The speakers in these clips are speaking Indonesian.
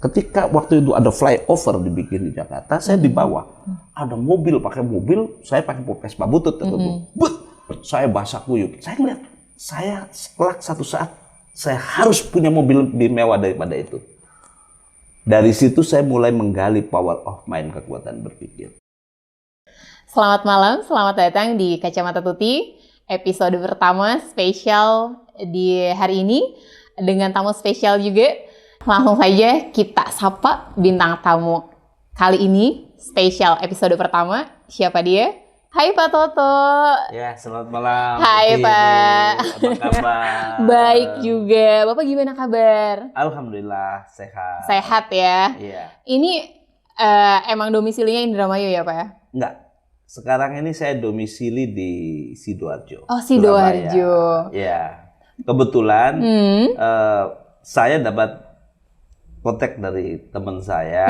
ketika waktu itu ada flyover dibikin di Jakarta, saya di bawah. Ada mobil, saya pakai Vespa butut. Saya basah kuyup. Saya ngeliat, kelak satu saat, saya harus punya mobil lebih mewah daripada itu. Dari situ saya mulai menggali power of mind, kekuatan berpikir. Selamat malam, selamat datang di Kacamata Tuti, episode pertama spesial di hari ini, dengan tamu spesial juga. Langsung saja kita sapa bintang tamu kali ini, spesial episode pertama. Siapa dia? Hai Pak Toto. Ya, selamat malam. Hai Pak. Apa kabar? Baik juga. Bapak gimana kabar? Alhamdulillah, sehat. Sehat ya? Iya. Ini emang domisilinya Indramayu ya Pak ya? Enggak. Sekarang ini saya domisili di Sidoarjo. Oh, Sidoarjo. Iya. Kebetulan saya dapat kontak dari teman saya.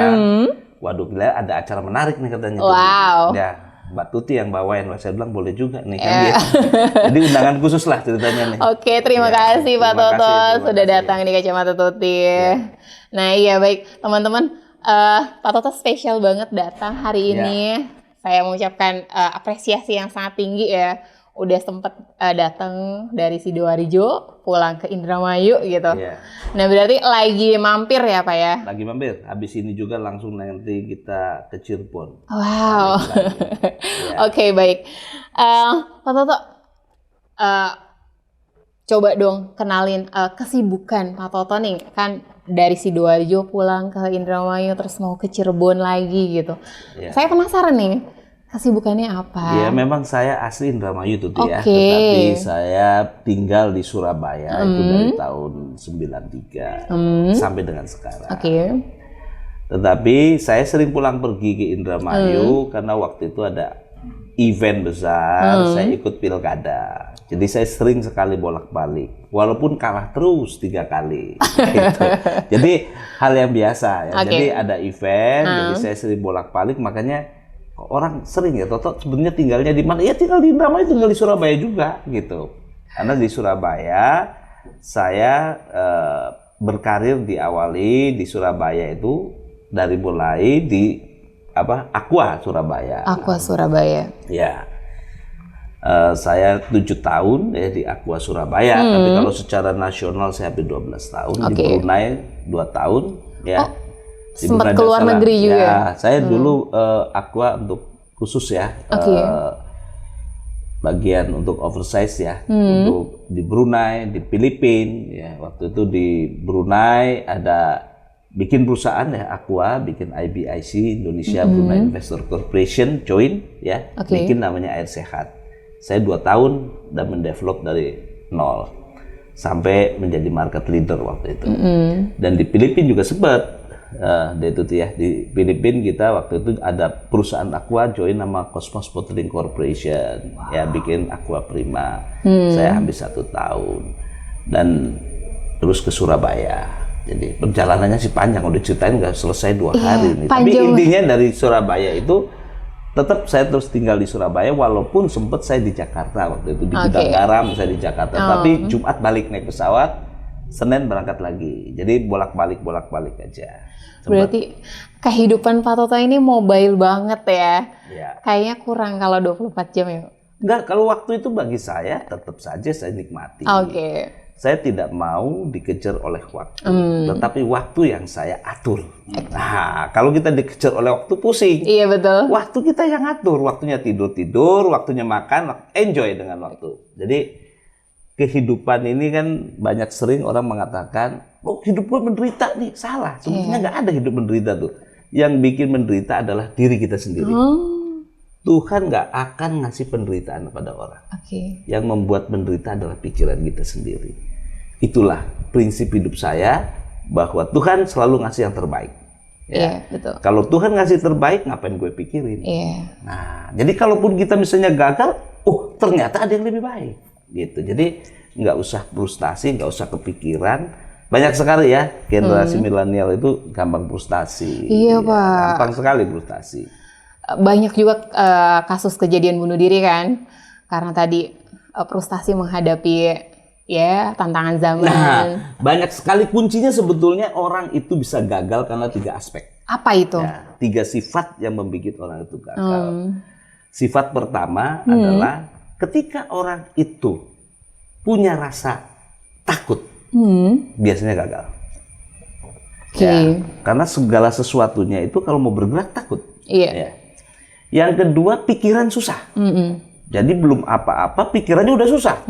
Waduh, gila, ada acara menarik nih katanya. Wow. Ya, Mbak Tuti yang bawain. Saya bilang boleh juga nih kan gitu. Jadi undangan khusus lah ceritanya nih. Oke, terima kasih Pak Toto sudah datang di Kacamata Tuti. Nah iya baik teman-teman, Pak Toto spesial banget datang hari ini. Saya mengucapkan apresiasi yang sangat tinggi ya. Udah sempet datang dari Sidoarjo pulang ke Indramayu gitu. Nah berarti lagi mampir ya Pak ya? Lagi mampir. Habis ini juga langsung nanti kita ke Cirebon. Wow. Oke, baik. Pak Toto, coba dong kenalin kesibukan Pak Toto nih. Kan dari Sidoarjo pulang ke Indramayu terus mau ke Cirebon lagi gitu. Saya penasaran nih. Kesibukannya apa? Ya memang saya asli Indramayu tuh ya, tetapi saya tinggal di Surabaya itu dari tahun 93 sampai dengan sekarang. Tetapi saya sering pulang pergi ke Indramayu karena waktu itu ada event besar, saya ikut pilkada. Jadi saya sering sekali bolak-balik, walaupun kalah terus 3 kali. Gitu. Jadi hal yang biasa ya. Jadi ada event, jadi saya sering bolak-balik, makanya orang sering ya, Toto sebenarnya tinggalnya di mana? Ya tinggal di Indramayu, tinggal di Surabaya juga gitu. Karena di Surabaya saya berkarir diawali di Surabaya itu dari mulai di Aqua Surabaya. Aqua Surabaya. Ya. Saya 7 tahun ya di Aqua Surabaya, tapi kalau secara nasional saya hampir 12 tahun, di Brunei 2 tahun ya. Sempat keluar negeri juga. Ya, saya dulu Aqua untuk khusus ya, bagian untuk oversize ya, untuk di Brunei, di Filipina. Ya, waktu itu di Brunei ada bikin perusahaan ya Aqua, bikin IBIC Indonesia Brunei Investor Corporation join ya, bikin namanya Air Sehat. Saya 2 tahun dan mendevelop dari nol sampai menjadi market leader waktu itu. Dan di Filipina juga sempat. Di Filipina kita waktu itu ada perusahaan Aqua join nama Cosmos Bottling Corporation, ya bikin Aqua Prima. Saya hampir 1 tahun dan terus ke Surabaya. Jadi perjalanannya sih panjang, udah ceritain nggak selesai 2 hari nih. Tapi intinya dari Surabaya itu tetap saya terus tinggal di Surabaya, walaupun sempat saya di Jakarta waktu itu di Gudang Garam, saya di Jakarta. Tapi Jumat balik naik pesawat, Senin berangkat lagi. Jadi bolak-balik aja. Berarti kehidupan Pak Toto ini mobile banget ya. Kayaknya kurang kalau 24 jam ya. Enggak, kalau waktu itu bagi saya tetap saja saya nikmati. Saya tidak mau dikejar oleh waktu, tetapi waktu yang saya atur. Nah, kalau kita dikejar oleh waktu pusing. Iya betul. Waktu kita yang atur, waktunya tidur, waktunya makan, enjoy dengan waktu. Jadi kehidupan ini kan banyak sering orang mengatakan, oh hidup gue menderita nih, salah. Sebenarnya nggak ada hidup menderita tuh. Yang bikin menderita adalah diri kita sendiri. Tuhan nggak akan ngasih penderitaan kepada orang. Yang membuat menderita adalah pikiran kita sendiri. Itulah prinsip hidup saya, bahwa Tuhan selalu ngasih yang terbaik. Betul. Kalau Tuhan ngasih terbaik, ngapain gue pikirin? Nah, jadi kalaupun kita misalnya gagal, oh ternyata ada yang lebih baik. Gitu. Jadi nggak usah frustasi, nggak usah kepikiran. Banyak sekali ya generasi milenial itu gampang frustasi. Iya Pak. Gampang sekali frustasi. Banyak juga kasus kejadian bunuh diri kan, karena tadi frustasi menghadapi ya tantangan zaman. Nah, banyak sekali kuncinya sebetulnya orang itu bisa gagal karena 3 aspek. Apa itu? Ya, 3 sifat yang membuat orang itu gagal. Sifat pertama adalah ketika orang itu punya rasa takut, biasanya gagal. Ya, karena segala sesuatunya itu kalau mau bergerak takut. Iya. Ya. Yang kedua, pikiran susah. Jadi belum apa-apa, pikirannya udah susah.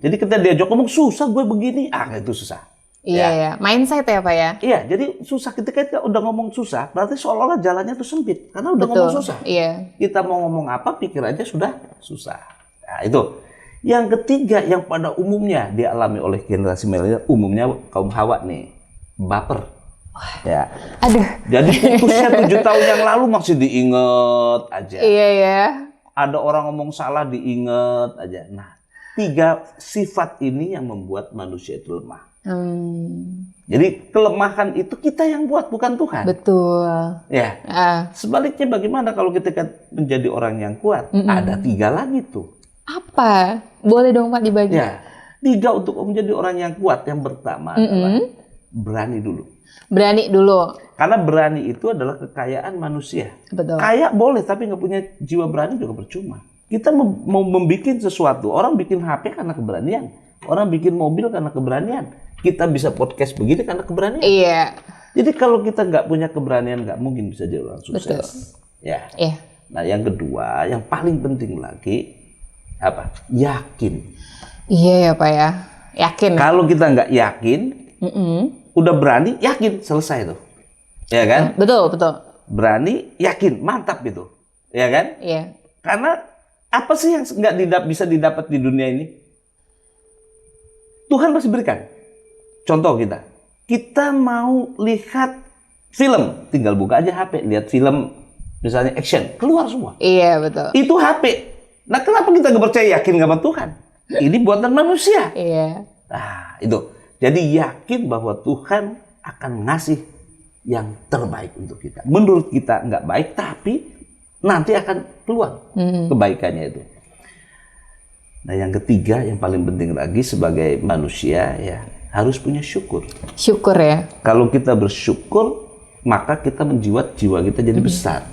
Jadi ketika dia ngomong susah, gue begini, itu susah. Iya, ya. Mindset ya Pak ya? Iya, jadi susah ketika kita udah ngomong susah, berarti seolah-olah jalannya tuh sempit. Karena udah ngomong susah. Iya. Kita mau ngomong apa, pikirannya sudah susah. Nah, itu. Yang ketiga, yang pada umumnya dialami oleh generasi milenial, umumnya kaum hawa nih, baper. Ya. Aduh. Jadi putusnya 7 tahun yang lalu masih diinget aja. Iya ya. Ada orang ngomong salah diinget aja. Nah, 3 sifat ini yang membuat manusia itu lemah. Jadi kelemahan itu kita yang buat, bukan Tuhan. Betul. Ya. Sebaliknya bagaimana kalau kita menjadi orang yang kuat? Ada 3 lagi tuh. Apa? Boleh dong Pak dibagi? Ya. 3 untuk menjadi orang yang kuat. Yang pertama adalah berani dulu. Berani dulu. Karena berani itu adalah kekayaan manusia. Betul. Kaya boleh, tapi nggak punya jiwa berani juga percuma. Kita mau membuat sesuatu. Orang bikin HP karena keberanian. Orang bikin mobil karena keberanian. Kita bisa podcast begini karena keberanian. Iya. Jadi kalau kita nggak punya keberanian, nggak mungkin bisa jadi orang sukses. Betul. Ya. Iya. Nah, yang kedua, yang paling penting lagi apa? Yakin. Iya ya Pak ya. Yakin. Kalau kita nggak yakin, udah berani, yakin, selesai tuh. Ya kan? Betul, betul. Berani, yakin, mantap gitu. Ya kan? Iya. Karena apa sih yang nggak bisa didapat di dunia ini? Tuhan pasti berikan. Contoh kita mau lihat film, tinggal buka aja HP, lihat film misalnya action, keluar semua. Iya, betul. Itu HP. Nah, kenapa kita nggak percaya, yakin sama Tuhan? Ini buatan manusia. Iya. Nah, itu. Jadi yakin bahwa Tuhan akan ngasih yang terbaik untuk kita. Menurut kita nggak baik, tapi nanti akan keluar kebaikannya itu. Nah, yang ketiga, yang paling penting lagi sebagai manusia ya harus punya syukur. Syukur ya. Kalau kita bersyukur, maka kita menjiwat jiwa kita jadi besar.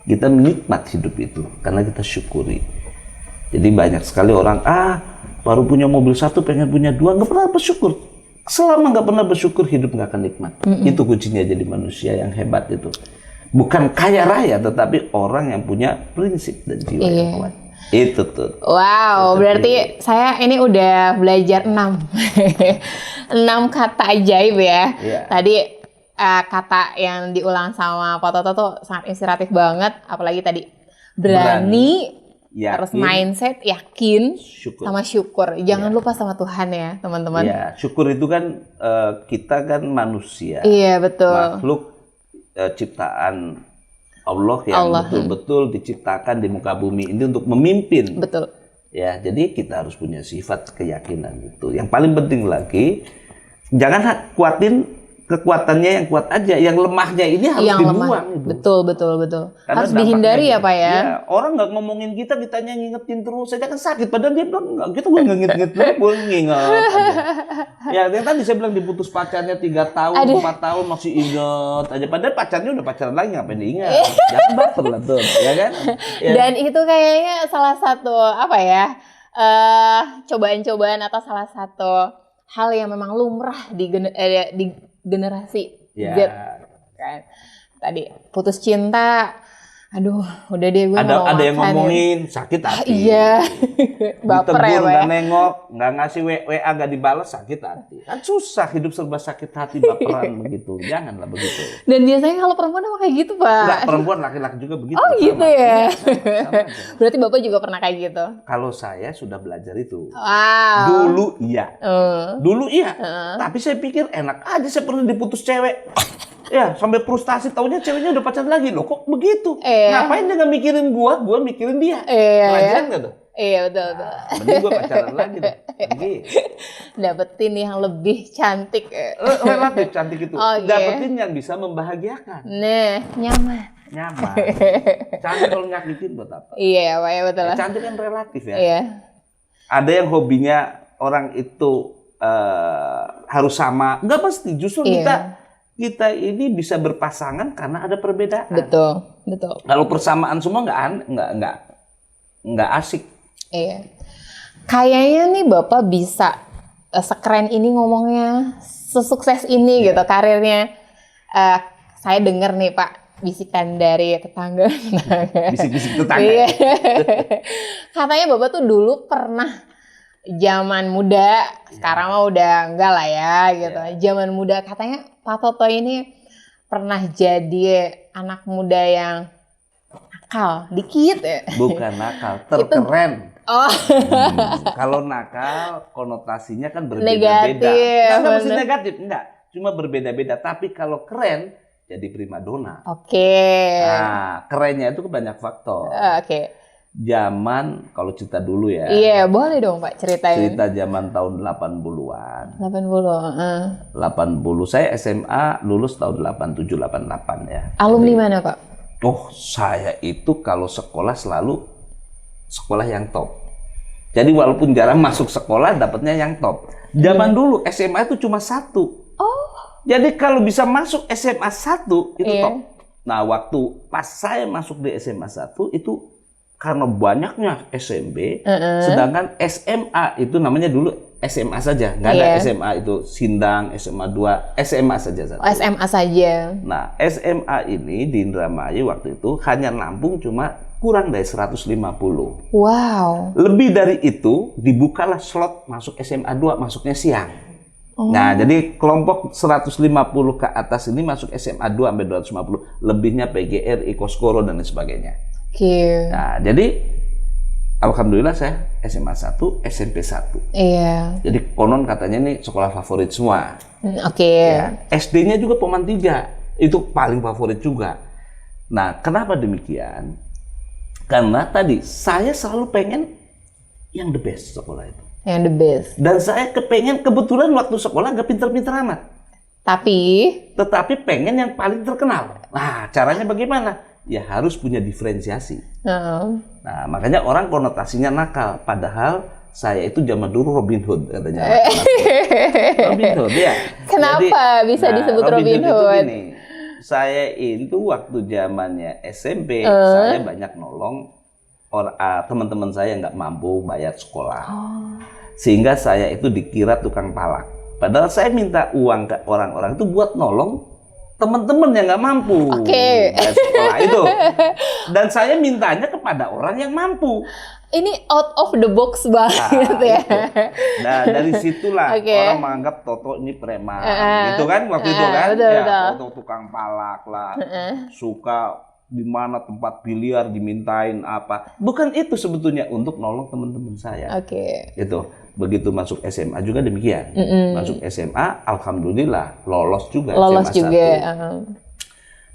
Kita menikmat hidup itu karena kita syukuri. Jadi banyak sekali orang baru punya mobil 1 pengen punya 2, nggak pernah bersyukur. Selama nggak pernah bersyukur, hidup nggak akan nikmat. Itu kuncinya jadi manusia yang hebat itu. Bukan kaya raya, tetapi orang yang punya prinsip dan jiwa yang kuat. Itu tuh. Wow, berarti saya ini udah belajar 6 kata ajaib ya. Yeah. Tadi kata yang diulang sama Pak Toto tuh sangat inspiratif banget. Apalagi tadi berani yakin, terus mindset, yakin, syukur. sama syukur. Jangan lupa sama Tuhan ya, teman-teman. Iya, syukur itu kan kita kan manusia. Iya, betul. Makhluk ciptaan Allah yang betul-betul diciptakan di muka bumi ini untuk memimpin. Betul. Ya, jadi kita harus punya sifat keyakinan itu. Yang paling penting lagi, jangan kuatin kekuatannya yang kuat aja, yang lemahnya ini harus dibuang. Itu. Betul. Karena harus dihindari ya Pak ya. Ya, orang nggak ngomongin kitanya ngingetin terus, saya kan sakit. Padahal dia bilang nggak, kita gue nginget terus, gue nginget aja. Ya, yang tadi saya bilang diputus pacarnya 3 tahun, 4 tahun masih inget aja. Padahal pacarnya udah pacaran lagi, ngapain diingat? Jangan baper lah tuh, ya kan? Ya. Dan itu kayaknya salah satu cobaan-cobaan atau salah satu hal yang memang lumrah di generasi Z kan. Tadi putus cinta, aduh udah deh gue ada yang ngomongin sakit hati. Iya. Baper ya Pak. Nggak nengok, nggak ngasih WA, nggak dibalas, sakit hati. Kan susah hidup serba sakit hati, baperan begitu. Janganlah begitu. Dan biasanya kalau perempuan apa kayak gitu Pak? Enggak, perempuan laki-laki juga begitu. Oh gitu ya. Sama aja. Berarti Bapak juga pernah kayak gitu? Kalau saya sudah belajar itu. Wow. Dulu iya. Tapi saya pikir enak aja, saya pernah diputus cewek. Ya, sampai frustasi, taunya ceweknya udah pacaran lagi. Loh, kok begitu? Ngapain dia nggak mikirin gua mikirin dia? Pelajaran nggak tuh? Iya, betul. Mending gua pacaran lagi tuh. Dapetin yang lebih cantik. Relatif cantik itu. Dapetin yang bisa membahagiakan. Nah, nyaman. Cantik kalau nyakitin buat apa? Iya, Pak, ya betul. Cantik kan relatif ya. Iya. Ada yang hobinya orang itu harus sama. Nggak mesti. Justru Iya. kita ini bisa berpasangan karena ada perbedaan. Betul, betul. Kalau persamaan semua nggak asik. Iya. Kayaknya nih Bapak bisa sekeren ini ngomongnya, sesukses ini gitu karirnya. Saya dengar nih Pak, bisikan dari tetangga. Bisik-bisik tetangga. Iya. Katanya Bapak tuh dulu pernah zaman muda, sekarang mah udah enggak lah ya gitu. Zaman muda katanya Pak Toto ini pernah jadi anak muda yang nakal dikit ya. Bukan nakal, terkeren. Oh. Kalau nakal konotasinya kan Negatif, berbeda-beda. Nggak mesti bener. negatif, enggak. Cuma berbeda-beda. Tapi kalau keren jadi primadona. Oke. Nah, kerennya itu banyak faktor. Oke. Zaman kalau cerita dulu ya. Iya, boleh dong Pak ceritain. Cerita zaman tahun 80-an. 80. 80 saya SMA lulus tahun 87 88 ya. Alumni mana Pak? Oh, saya itu kalau sekolah selalu sekolah yang top. Jadi walaupun jarang masuk sekolah, dapatnya yang top. Zaman dulu SMA itu cuma 1. Oh. Jadi kalau bisa masuk SMA 1 itu Iya. top. Nah, waktu pas saya masuk di SMA 1 itu karena banyaknya SMP, sedangkan SMA itu namanya dulu SMA saja, nggak ada Iya. SMA itu Sindang, SMA 2, SMA saja. Oh, SMA saja. Nah, SMA ini di Indramayu waktu itu hanya nampung cuma kurang dari 150. Wow. Lebih dari itu, dibukalah slot masuk SMA 2, masuknya siang. Nah, jadi kelompok 150 ke atas ini masuk SMA 2 sampai 250, lebihnya PGR, Ikoskoro, dan lain sebagainya. Oke. Nah, jadi alhamdulillah saya SMA 1, SMP 1. Iya. Jadi konon katanya ini sekolah favorit semua. Oke. Ya, SD-nya juga Poman 3. Itu paling favorit juga. Nah, kenapa demikian? Karena tadi saya selalu pengen yang the best sekolah itu. Yang the best. Dan saya kepengen kebetulan waktu sekolah gak pinter-pinter amat. Tetapi pengen yang paling terkenal. Nah, caranya bagaimana? Ya harus punya diferensiasi. Nah, makanya orang konotasinya nakal. Padahal saya itu zaman dulu Robin Hood katanya. Robin Hood ya. Kenapa bisa disebut Robin itu Hood? gini, saya itu waktu zamannya SMP, saya banyak nolong teman-teman saya nggak mampu bayar sekolah. Sehingga saya itu dikira tukang palak. Padahal saya minta uang ke orang-orang itu buat nolong teman-teman yang nggak mampu bayar sekolah itu. Dan saya mintanya kepada orang yang mampu. Ini out of the box banget ya. Nah, dari situlah orang menganggap Toto ini preman, gitu kan waktu itu kan? Betul, ya, betul. Toto tukang palak lah, suka di mana tempat biliar dimintain apa. Bukan itu sebetulnya, untuk nolong teman-teman saya. Itu. Begitu masuk SMA juga demikian. Masuk SMA, alhamdulillah lolos juga. Lolos SMA juga.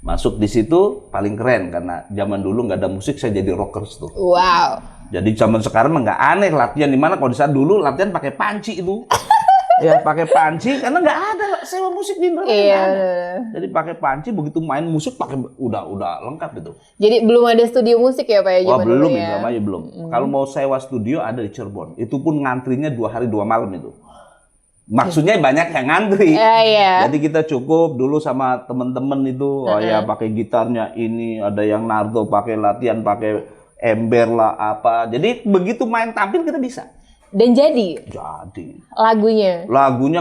1. Masuk di situ paling keren karena zaman dulu nggak ada musik, saya jadi rockers tuh. Wow. Jadi zaman sekarang nggak aneh latihan di mana, kalau di saat dulu latihan pakai panci itu. Ya pakai panci karena nggak ada sewa musik di Indonesia. Iya. Jadi pakai panci, begitu main musik pakai udah lengkap itu. Jadi belum ada studio musik ya Pak ya zaman belum, dulu ya? belum. Kalau mau sewa studio ada di Cirebon. Itu pun ngantrinya 2 hari 2 malam itu. Maksudnya banyak yang ngantri. Iya. Jadi kita cukup dulu sama temen-temen itu, ya pakai gitarnya ini, ada yang nardo, pakai latihan, pakai ember lah apa. Jadi begitu main tampil kita bisa. Dan jadi lagunya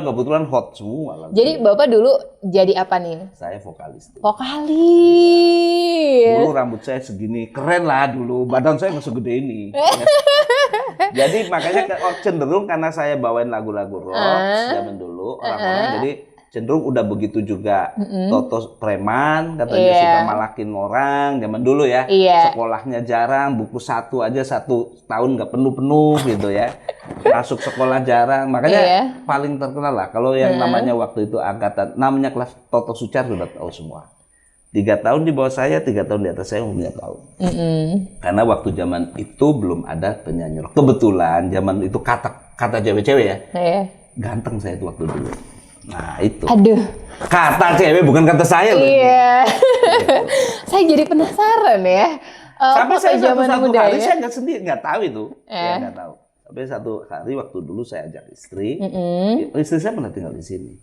kebetulan hot semua lagunya. Jadi Bapak dulu jadi apa nih? Saya vokalis. Vokalis. Dulu rambut saya segini, keren lah dulu. Badan saya nggak segede ini. Jadi makanya cenderung karena saya bawain lagu-lagu rock zaman dulu, orang-orang jadi cenderung udah begitu juga. Toto preman, katanya suka malakin orang zaman dulu ya. Sekolahnya jarang, buku 1 aja 1 tahun nggak penuh-penuh gitu ya. Masuk sekolah jarang, makanya paling terkenal lah. Kalau yang namanya waktu itu angkatan, namanya kelas Toto Sucar sudah tahu semua. 3 tahun di bawah saya, 3 tahun di atas saya umurnya tahu. Karena waktu zaman itu belum ada penyanyi rock. Kebetulan zaman itu kata cewek-cewek ya. Ganteng saya itu waktu dulu. Nah itu. Aduh. Kata cewek bukan kata saya loh. Iya. Saya jadi penasaran ya. Sampai saya zaman satu muda hari ya? saya nggak sendiri, nggak tahu itu. Ya nggak tahu. Sampai satu hari waktu dulu saya ajak istri, istri saya pernah tinggal di sini.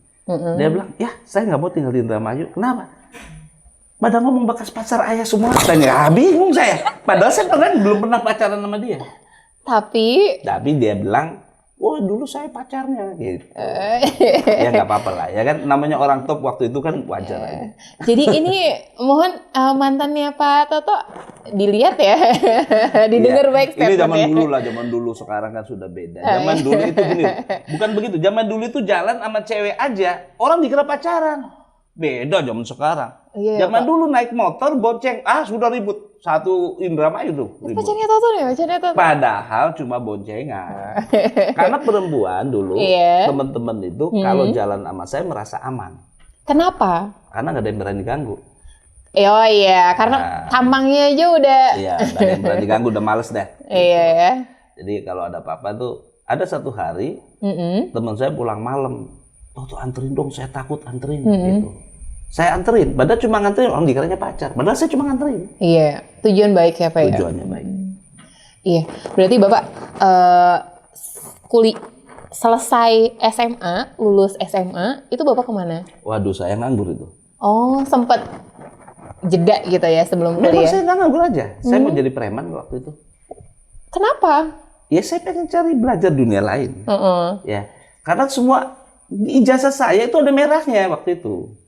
Dia bilang, ya saya nggak mau tinggal di Indramayu. Kenapa? Pada ngomong bekas pacar ayah semua. Tanya, bingung saya. Padahal saya belum pernah pacaran sama dia. Tapi dia bilang, wah dulu saya pacarnya gitu. Ya nggak apa-apa lah, ya kan namanya orang top waktu itu kan wajar aja. Jadi ini mohon mantannya Pak Toto dilihat ya, didengar baik statementnya. Ini zaman dulu lah, zaman dulu, sekarang kan sudah beda. Zaman dulu itu gini, bukan begitu. Zaman dulu itu jalan sama cewek aja, orang dikira pacaran. Beda zaman sekarang. Zaman dulu naik motor bonceng, sudah ribut. Satu Indramayu tuh. Pacarnya Toto nih, pacarnya Toto. Padahal cuma boncengan. Karena perempuan dulu, teman-teman itu kalau jalan sama saya merasa aman. Kenapa? Karena nggak ada yang berani ganggu. Oh iya, karena tampangnya aja udah. Iya, nggak ada yang berani ganggu, udah males deh. Iya. Jadi kalau ada apa-apa tuh, ada satu hari teman saya pulang malam, Toto anterin dong, saya takut anterin gitu. Saya anterin, padahal cuma nganterin, orang dikiranya pacar. Padahal saya cuma nganterin. Iya, tujuan baik ya Pak ya? Tujuannya baik. Iya, berarti Bapak selesai SMA, lulus SMA, itu Bapak kemana? Waduh, saya nganggur itu. Oh, sempat jeda gitu ya sebelum kuliah? Memang saya nggak nganggur aja. Saya mau jadi preman waktu itu. Kenapa? Ya saya pengen cari belajar dunia lain. Ya, karena semua ijazah saya itu ada merahnya waktu itu.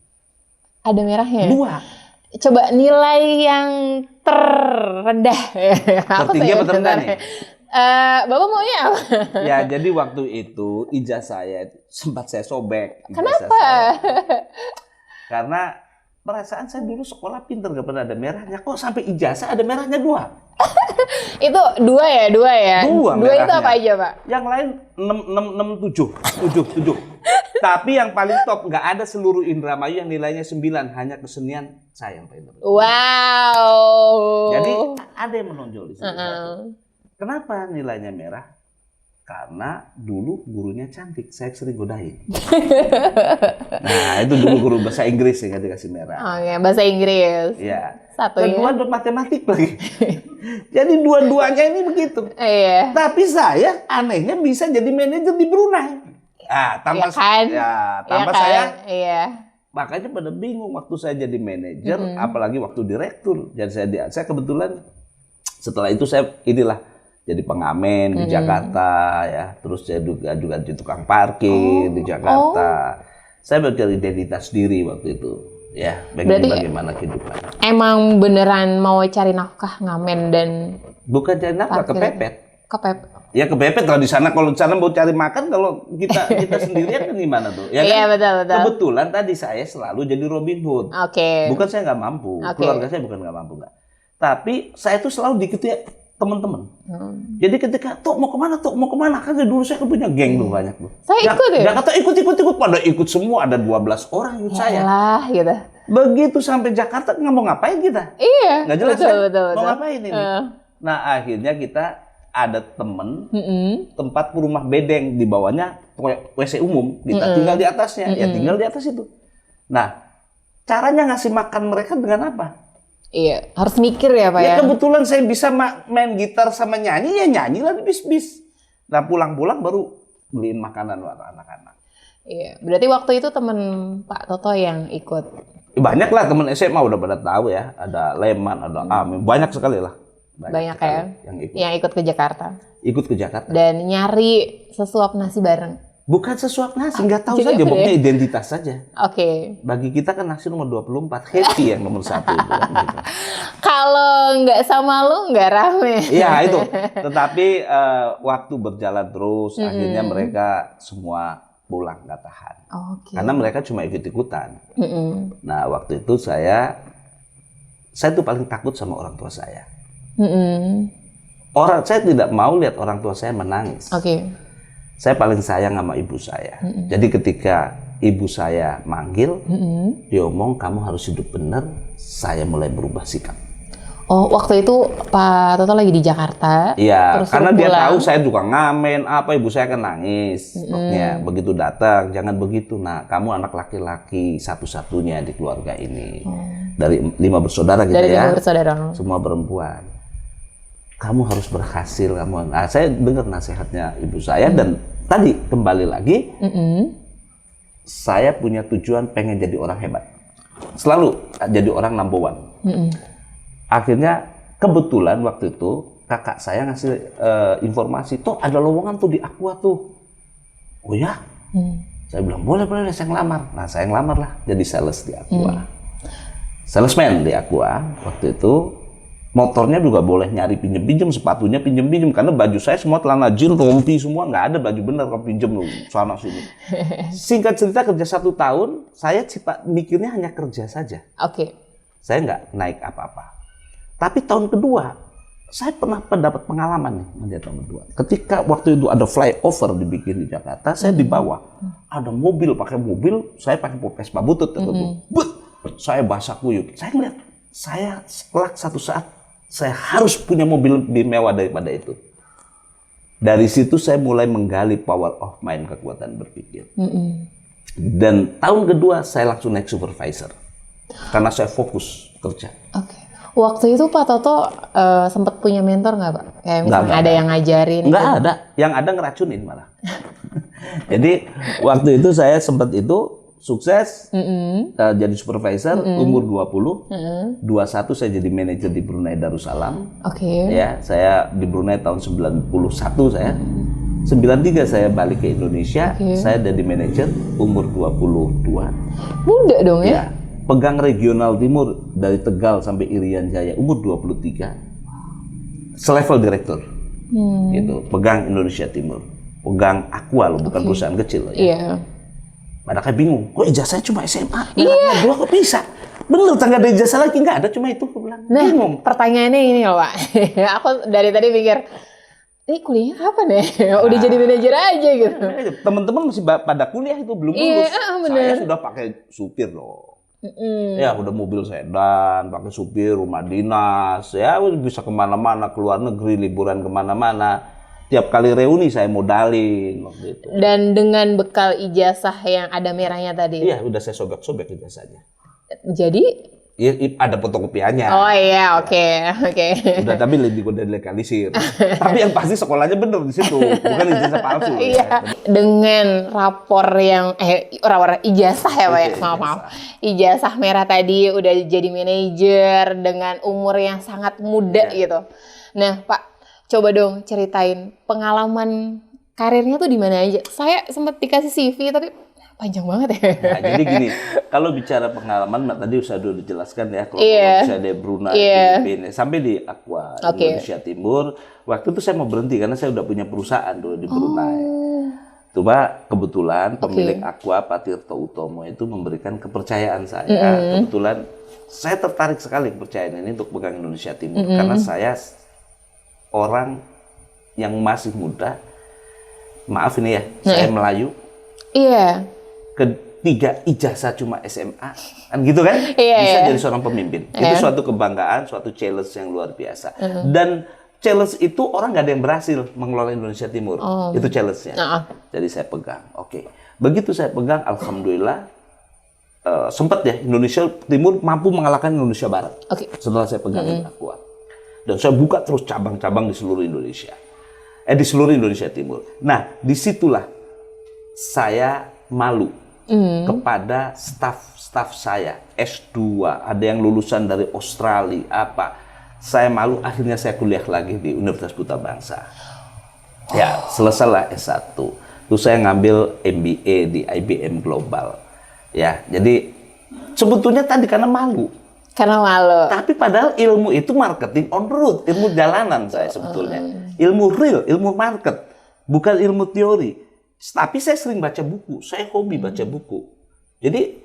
Ada merahnya? 2. Coba nilai yang terendah. Tertinggi apa terendah nih? Bapak maunya apa? Ya, jadi waktu itu ijazah saya sempat saya sobek. Kenapa? Karena perasaan saya dulu sekolah pinter, gak pernah ada merahnya. Kok sampai ijazah ada merahnya 2? Itu 2 ya? 2 ya? 2 itu apa aja Pak? Yang lain 7. Tapi yang paling top, nggak ada seluruh Indramayu yang nilainya 9, hanya kesenian saya yang paling top. Wow. Jadi ada yang menonjol di situ. Kenapa nilainya merah? Karena dulu gurunya cantik, saya sering godain. Nah itu dulu guru bahasa Inggris yang dikasih merah. Oh ya, bahasa Inggris. Ya. Satu kedua matematik lagi. Jadi dua-duanya ini begitu. Iya. Tapi saya anehnya bisa jadi manajer di Brunei. Tanpa saya, makanya pada bingung waktu saya jadi manajer, apalagi waktu direktur. Jadi saya kebetulan setelah itu saya jadi pengamen di Jakarta ya, terus saya juga di tukang parkir di Jakarta. Saya mencari identitas diri waktu itu, ya, bagaimana kehidupan. Emang beneran mau cari nafkah ngamen dan bukan cari nafkah, kepepet. Ya kepepet kalau di sana, kalau di sana mau cari makan, kalau kita sendirian kan gimana tuh? Ya kan? Iya betul. Kebetulan tadi saya selalu jadi Robin Hood. Bukan saya nggak mampu, keluarga saya bukan nggak mampu nggak. Tapi saya tuh selalu diikuti teman-teman. Jadi ketika Tok mau kemana? Kan dulu saya punya geng tuh banyak tuh. Saya ikut ya? Jakarta ikut, pada ikut semua, ada 12 orang ikut saya. Gitu. Begitu sampai Jakarta nggak mau ngapain kita? Iya. Nggak jelas betul. Mau ngapain ini? Nah akhirnya kita ada temen tempat rumah bedeng, di bawahnya WC umum, kita tinggal di atasnya, ya tinggal di atas itu. Nah, caranya ngasih makan mereka dengan apa? Iya, harus mikir ya Pak ya. Kebetulan saya bisa main gitar sama nyanyi, ya nyanyilah di bis-bis. Nah pulang-pulang baru beliin makanan buat anak-anak. Iya, berarti waktu itu temen Pak Toto yang ikut? Banyak lah temen SMA udah pada tahu ya, ada Leman, ada Amin, banyak sekali lah. Banyak ya yang ikut ke Jakarta. Ikut ke Jakarta. Dan nyari sesuap nasi bareng. Bukan sesuap nasi, nggak tahu saja, pokoknya identitas saja. Bagi kita kan nasi nomor 24, happy yang nomor 1 itu kan, gitu. Kalau nggak sama lu nggak rame. Iya itu. Tetapi waktu berjalan terus, akhirnya mereka semua pulang, nggak tahan. Karena mereka cuma ikut-ikutan. Nah waktu itu saya tuh paling takut sama orang tua saya. Saya tidak mau lihat orang tua saya menangis. Saya paling sayang sama ibu saya. Jadi ketika ibu saya manggil, dia ngomong kamu harus hidup benar, saya mulai berubah sikap. Waktu itu Pak Toto lagi di Jakarta. Iya, karena dia tahu saya juga ngamen, ibu saya kan nangis. Pokoknya begitu datang, jangan begitu. Nah, kamu anak laki-laki satu-satunya di keluarga ini. Dari 5 bersaudara gitu ya. 5 bersaudara. Semua perempuan. kamu harus berhasil, kamu. Nah, saya dengar nasihatnya ibu saya dan tadi kembali lagi, saya punya tujuan pengen jadi orang hebat, selalu jadi orang number one. Akhirnya kebetulan waktu itu kakak saya ngasih informasi, tuh ada lowongan tuh di Aqua tuh. Oh ya? Saya bilang boleh saya ngelamar. Nah saya ngelamar lah jadi sales di Aqua, salesman di Aqua waktu itu. Motornya juga boleh nyari pinjem-pinjem, sepatunya pinjem-pinjem karena baju saya semua celana jeans, rompi semua, nggak ada baju bener kalau pinjem loh sana sini. Singkat cerita kerja 1 tahun, saya mikirnya hanya kerja saja. Oke. Saya nggak naik apa-apa. Tapi tahun kedua, saya pernah dapat pengalaman nih menjadi tahun kedua. Ketika waktu itu ada flyover dibikin di Jakarta, saya di bawah. Ada mobil, saya pakai Vespa butut. Saya basah kuyup. Saya ngeliat, kelak satu saat, saya harus punya mobil lebih mewah daripada itu. Dari situ saya mulai menggali power of mind, kekuatan berpikir. Dan tahun kedua saya langsung naik supervisor. Karena saya fokus kerja. Oke. Waktu itu Pak Toto sempat punya mentor nggak Pak? Kayak misalnya ada yang ngajarin? Nggak ada. Yang ada ngeracunin malah. Jadi waktu itu saya sempat itu sukses jadi supervisor umur 20, 21 saya jadi manajer di Brunei Darussalam. Oke. Ya, saya di Brunei tahun 91 saya. 93 saya balik ke Indonesia, saya jadi manajer umur 22. Muda dong ya? Ya, pegang regional timur dari Tegal sampai Irian Jaya umur 23. Selevel direktur. Gitu, pegang Indonesia Timur. Pegang Aqua loh, bukan perusahaan kecil loh ya. Iya. Pada kayak bingung, kok ijazahnya cuma SMA? Iya. Dua kok bisa? Bener, nggak ada ijazah lagi, nggak ada, cuma itu. Nah, bingung. Pertanyaannya ini loh Pak. Aku dari tadi mikir, ini kuliahnya kapan ya? Udah jadi manajer aja gitu. Teman-teman masih pada kuliah itu belum lulus. Saya sudah pakai supir loh. Ya udah mobil sedan, pakai supir, rumah dinas, ya bisa kemana-mana, keluar negeri, liburan kemana-mana. Tiap kali reuni saya modalin waktu itu. Dan dengan bekal ijazah yang ada merahnya tadi? Iya, udah saya sobek-sobek ijazahnya. Jadi? Ya, ada fotokopiannya. Oh iya, oke. Udah, tapi lebih udah dilegalisir. Tapi yang pasti sekolahnya bener di situ, bukan ijazah palsu. Iya. Ya. Dengan rapor yang rapor ijazah ya Pak ya, maaf. Ijazah merah tadi udah jadi manajer dengan umur yang sangat muda gitu. Nah Pak, coba dong ceritain pengalaman karirnya tuh di mana aja. Saya sempat dikasih CV tapi panjang banget ya. Nah, jadi gini, kalau bicara pengalaman tadi sudah dijelaskan ya, kalau bisa di Brunei, Filipina, sampai di Aqua Indonesia Timur. Waktu itu saya mau berhenti karena saya udah punya perusahaan dulu di Brunei. Cuma kebetulan pemilik Aqua, Pak Tirto Utomo itu memberikan kepercayaan saya. Kebetulan saya tertarik sekali kepercayaan ini untuk pegang Indonesia Timur karena saya orang yang masih muda. Maaf ini ya, saya Melayu. Iya. Ketiga ijazah cuma SMA, kan gitu kan? Bisa jadi seorang pemimpin. Itu suatu kebanggaan, suatu challenge yang luar biasa. Dan challenge itu orang nggak ada yang berhasil mengelola Indonesia Timur. Itu challenge-nya. Jadi saya pegang. Oke. Begitu saya pegang, alhamdulillah sempat ya Indonesia Timur mampu mengalahkan Indonesia Barat. Setelah saya pegang Aqua. Dan saya buka terus cabang-cabang di seluruh Indonesia. Di seluruh Indonesia Timur. Nah, disitulah saya malu kepada staf saya S2, ada yang lulusan dari Australia apa. Saya malu, akhirnya saya kuliah lagi di Universitas Putra Bangsa. Ya, selesailah S1. Terus saya ngambil MBA di IBM Global. Ya, jadi sebetulnya tadi karena malu. Karena malu. Tapi padahal ilmu itu marketing on road, ilmu jalanan saya sebetulnya. Ilmu real, ilmu market, bukan ilmu teori. Tapi saya sering baca buku, saya hobi baca buku. Jadi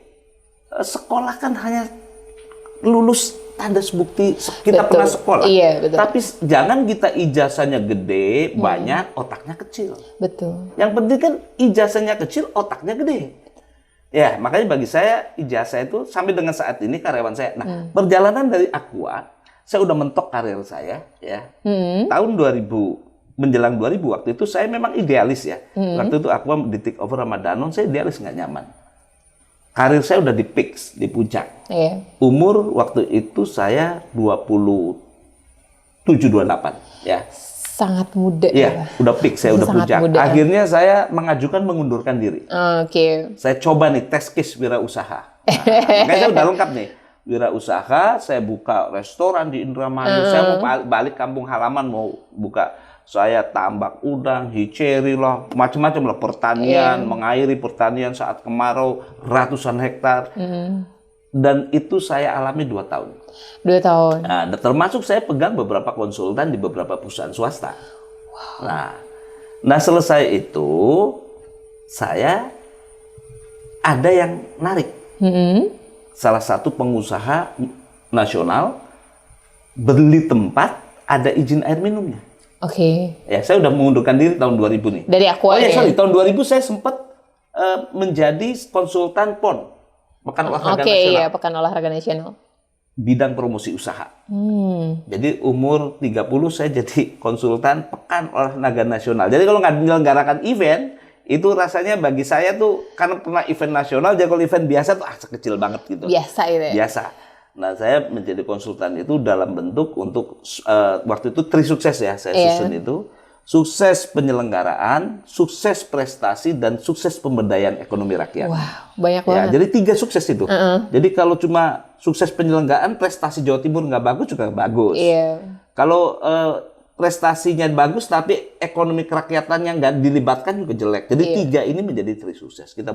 sekolah kan hanya lulus tanda bukti kita pernah sekolah. Iya, betul. Tapi jangan kita ijazahnya gede, banyak, otaknya kecil. Betul. Yang penting kan ijazahnya kecil, otaknya gede. Ya, makanya bagi saya ijazah itu sampai dengan saat ini karyawan saya. Nah, perjalanan dari Aqua, saya udah mentok karir saya ya. Tahun 2000 menjelang 2000 waktu itu saya memang idealis ya. Waktu itu Aqua di take over sama Danone, saya idealis nggak nyaman. Karir saya udah di peak, di puncak. Umur waktu itu saya 27 728 ya. Sangat muda ya. Udah peak, saya udah puncak. Akhirnya saya mengajukan mengundurkan diri. Oke. Saya coba nih tes case wirausaha. Makanya saya udah lengkap nih. Wirausaha, saya buka restoran di Indramayu. Saya mau balik kampung halaman, mau buka. Saya tambak udang, hiceri lah, macam-macam lah, pertanian, mengairi pertanian saat kemarau, ratusan hektar. Dan itu saya alami 2 tahun. 2 tahun. Nah, termasuk saya pegang beberapa konsultan di beberapa perusahaan swasta. Wow. Nah selesai itu, saya ada yang narik. Salah satu pengusaha nasional beli tempat, ada izin air minumnya. Oke. Ya, saya udah mengundurkan diri tahun 2000 nih. Dari Aqua. Tahun 2000 saya sempat menjadi konsultan PON. Pekan Olahraga Nasional. Iya, Pekan Olahraga Nasional. Bidang promosi usaha. Jadi umur 30 saya jadi konsultan Pekan Olahraga Nasional. Jadi kalau nggak menyelenggarakan event, itu rasanya bagi saya tuh, karena pernah event nasional, jadi kalau event biasa tuh sekecil banget gitu. Biasa itu ya? Biasa. Nah saya menjadi konsultan itu dalam bentuk untuk, waktu itu Trisukses ya, saya susun itu. Sukses penyelenggaraan, sukses prestasi, dan sukses pemberdayaan ekonomi rakyat. Wah, banyak banget. Jadi 3 sukses itu. Jadi kalau cuma sukses penyelenggaraan, prestasi Jawa Timur nggak bagus juga bagus. Kalau prestasinya bagus, tapi ekonomi kerakyatannya nggak dilibatkan juga jelek. Jadi 3 ini menjadi Trisukses. Kita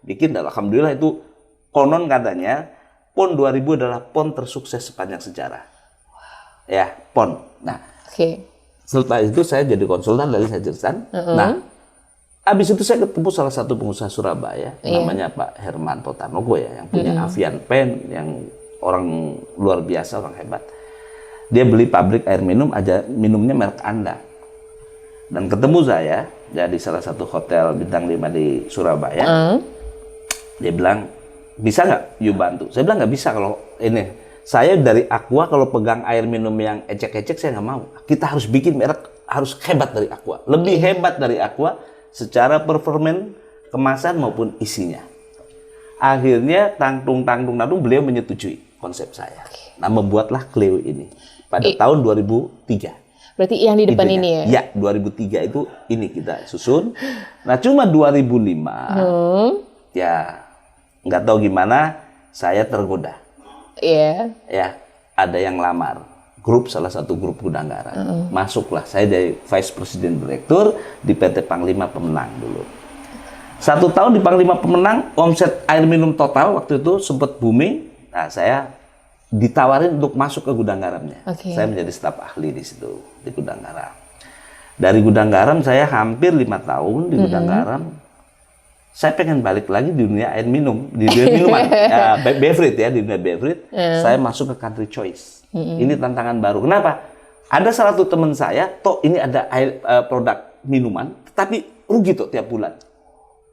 bikin, dan alhamdulillah itu konon katanya, PON 2000 adalah PON tersukses sepanjang sejarah. Ya, PON. Nah. Setelah itu saya jadi konsultan dari Sajirsan. Nah, habis itu saya ketemu salah satu pengusaha Surabaya, namanya Pak Hermanto Tanogo ya, yang punya Avian Pen, yang orang luar biasa, orang hebat. Dia beli pabrik air minum, aja minumnya merek Anda. Dan ketemu saya di salah satu hotel bintang 5 di Surabaya. Dia bilang, bisa nggak you bantu? Saya bilang nggak bisa kalau ini. Saya dari Aqua kalau pegang air minum yang ecek-ecek saya nggak mau. Kita harus bikin merek harus hebat dari Aqua. Lebih hebat dari Aqua secara performan, kemasan maupun isinya. Akhirnya tangtung beliau menyetujui konsep saya. Nah membuatlah Cleo ini pada tahun 2003. Berarti yang di depan ini ya? Ya, 2003 itu ini kita susun. Nah cuma 2005 ya nggak tahu gimana saya tergoda. Ya, ada yang lamar. Salah satu grup gudang garam. Masuklah, saya jadi Vice President Direktur di PT Panglima Pemenang dulu. 1 tahun di Panglima Pemenang, omset air minum total waktu itu sempat booming. Nah, saya ditawarin untuk masuk ke gudang garamnya. Saya menjadi staf ahli di situ, di gudang garam. Dari gudang garam saya hampir 5 tahun di gudang garam. Saya pengen balik lagi di dunia air minum, di dunia minuman, beverage ya, di dunia beverage. Saya masuk ke Country Choice. Ini tantangan baru. Kenapa? Ada salah satu teman saya, ini ada produk minuman, tapi rugi tiap bulan.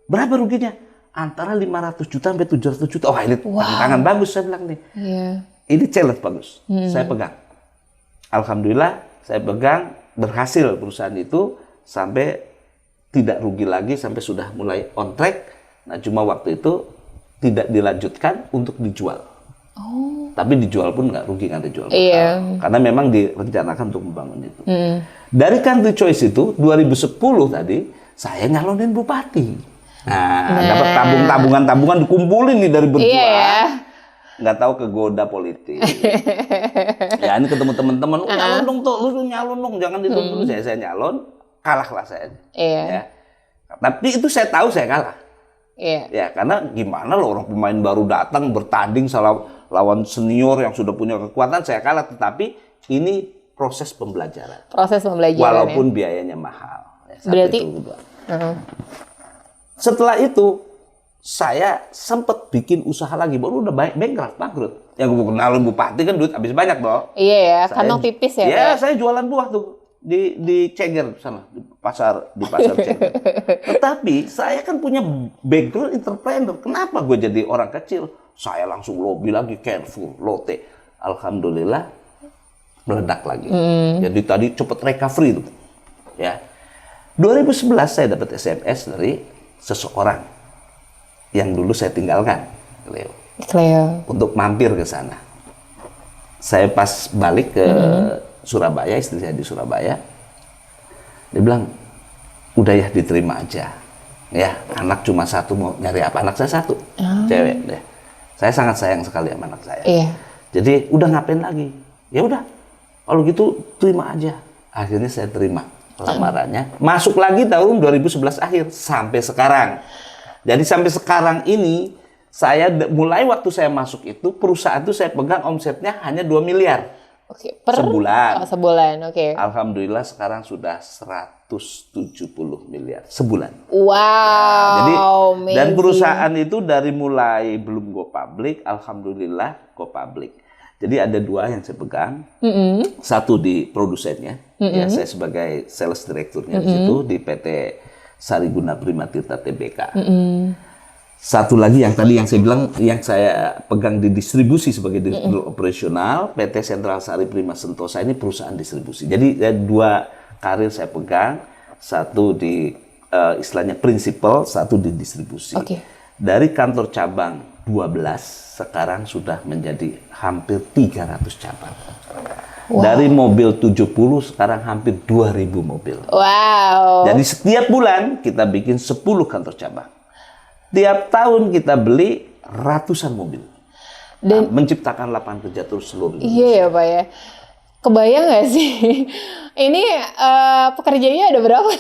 Berapa ruginya? Antara 500 juta sampai 700 juta. Oh ini tantangan bagus, saya bilang nih. Ini challenge bagus. Saya pegang. Alhamdulillah, saya pegang, berhasil perusahaan itu sampai tidak rugi lagi sampai sudah mulai on track. Nah cuma waktu itu tidak dilanjutkan untuk dijual. Tapi dijual pun nggak rugi, nggak dijual. Karena memang direncanakan untuk membangun itu. Dari Country Choice itu 2010 tadi saya nyalonin bupati. Nah. Dapat tabungan dikumpulin nih dari berjuang. Nggak tahu kegoda politik. Ya ini ketemu teman-teman, nyalon dong lu nyalon dong, jangan ditunggu dulu. Saya nyalon. Kalahlah saya. Ya. Tapi itu saya tahu saya kalah. Ya, karena gimana loh orang pemain baru datang bertanding lawan senior yang sudah punya kekuatan, saya kalah. Tetapi ini proses pembelajaran. Walaupun biayanya mahal. Ya, berarti setelah itu saya sempat bikin usaha lagi, baru udah bangkrut. Yang gue kenalin bupati kan duit habis banyak dong. Iya ya, kantong tipis ya. Ya, saya jualan buah tuh. Di Ceger sana, di pasar Ceger. Tetapi saya kan punya background entrepreneur. Kenapa gue jadi orang kecil? Saya langsung lobby lagi, Carrefour, Lotte. Alhamdulillah meledak lagi. Jadi tadi cepet recovery itu. Ya. 2011 saya dapat SMS dari seseorang yang dulu saya tinggalkan, Cleo. Untuk mampir ke sana. Saya pas balik ke Surabaya, istri saya di Surabaya. Dia bilang, udah ya diterima aja. Ya, anak cuma satu, mau nyari apa? Anak saya satu, cewek deh. Saya sangat sayang sekali sama anak saya. Iya. Jadi udah ngapain lagi? Ya udah, kalau gitu terima aja. Akhirnya saya terima lamarannya. Masuk lagi tahun 2011 akhir sampai sekarang. Jadi sampai sekarang ini saya mulai waktu saya masuk itu perusahaan itu saya pegang omsetnya hanya 2 miliar. Oke, per sebulan. Oh, sebulan, oke. Alhamdulillah sekarang sudah 170 miliar sebulan. Wow. Jadi amazing. dan perusahaan itu dari mulai belum go public, alhamdulillah go public. Jadi ada 2 yang saya pegang. Satu di produsennya, ya saya sebagai sales direkturnya di situ di PT Sariguna Prima Tirta Tbk. Satu lagi yang tadi yang saya bilang, yang saya pegang di distribusi sebagai direktur operasional, PT Sentral Sari Prima Sentosa, ini perusahaan distribusi. Jadi 2 karir saya pegang, satu di istilahnya prinsipal, satu di distribusi. Oke. Dari kantor cabang 12, sekarang sudah menjadi hampir 300 cabang. Wow. Dari mobil 70, sekarang hampir 2.000 mobil. Wow. Jadi setiap bulan kita bikin 10 kantor cabang. Tiap tahun kita beli ratusan mobil. Dan menciptakan lapangan kerja terus seluruh Indonesia. Iya ya Pak ya. Kebayang nggak sih? Ini pekerjanya ada berapa?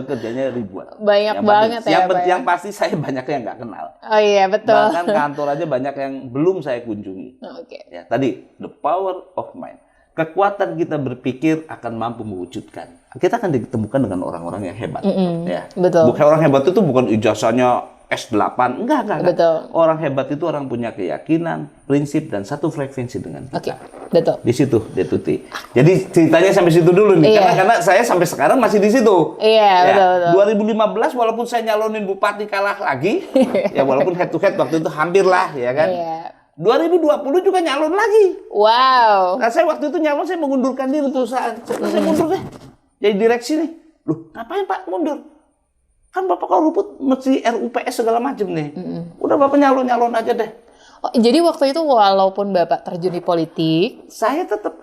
Pekerjanya ribuan. Banyak banget ya Pak. Yang pasti saya banyak yang nggak kenal. Oh iya betul. Bahkan kantor aja banyak yang belum saya kunjungi. Oke. Ya, tadi the power of mind. Kekuatan kita berpikir akan mampu mewujudkan. Kita akan ditemukan dengan orang-orang yang hebat. Ya. Betul. Bukan orang hebat itu bukan ijazahnya S8, enggak. Betul. Orang hebat itu orang punya keyakinan, prinsip, dan satu frekuensi dengan kita. Oke, betul. Di situ, Detuti. Jadi ceritanya sampai situ dulu nih, Iya. karena saya sampai sekarang masih di situ. Iya, betul. 2015 walaupun saya nyalonin bupati kalah lagi, ya walaupun head to head waktu itu hampir lah, ya kan. Iya. 2020 juga nyalon lagi. Wow. Nah, saya waktu itu nyalon, saya mengundurkan diri perusahaan. Saya mundur deh, jadi direksi nih. Loh, ngapain Pak mundur? Kan Bapak kalau ruput mesti RUPS segala macam nih. Udah Bapak nyalon aja deh. Oh, jadi waktu itu walaupun Bapak terjun di politik, Saya tetap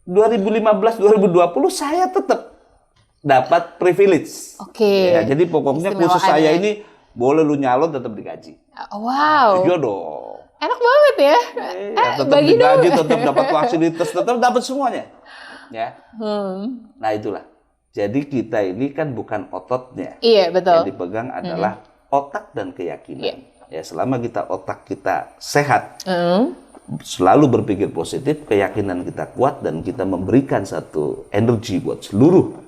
2015-2020 saya tetap dapat privilege. Oke. Ya, jadi pokoknya khusus Istimewaan saya ya. ini boleh lu nyalon tetap digaji. Wow. Iya dong. Enak banget ya. Tetap Bagi digaji, dong. tetap dapat fasilitas, tetap dapat semuanya. Ya. Nah itulah. Jadi kita ini kan bukan ototnya. Iya, betul. Yang dipegang adalah otak dan keyakinan. Ya, selama otak kita sehat, selalu berpikir positif, keyakinan kita kuat, dan kita memberikan satu energi buat seluruh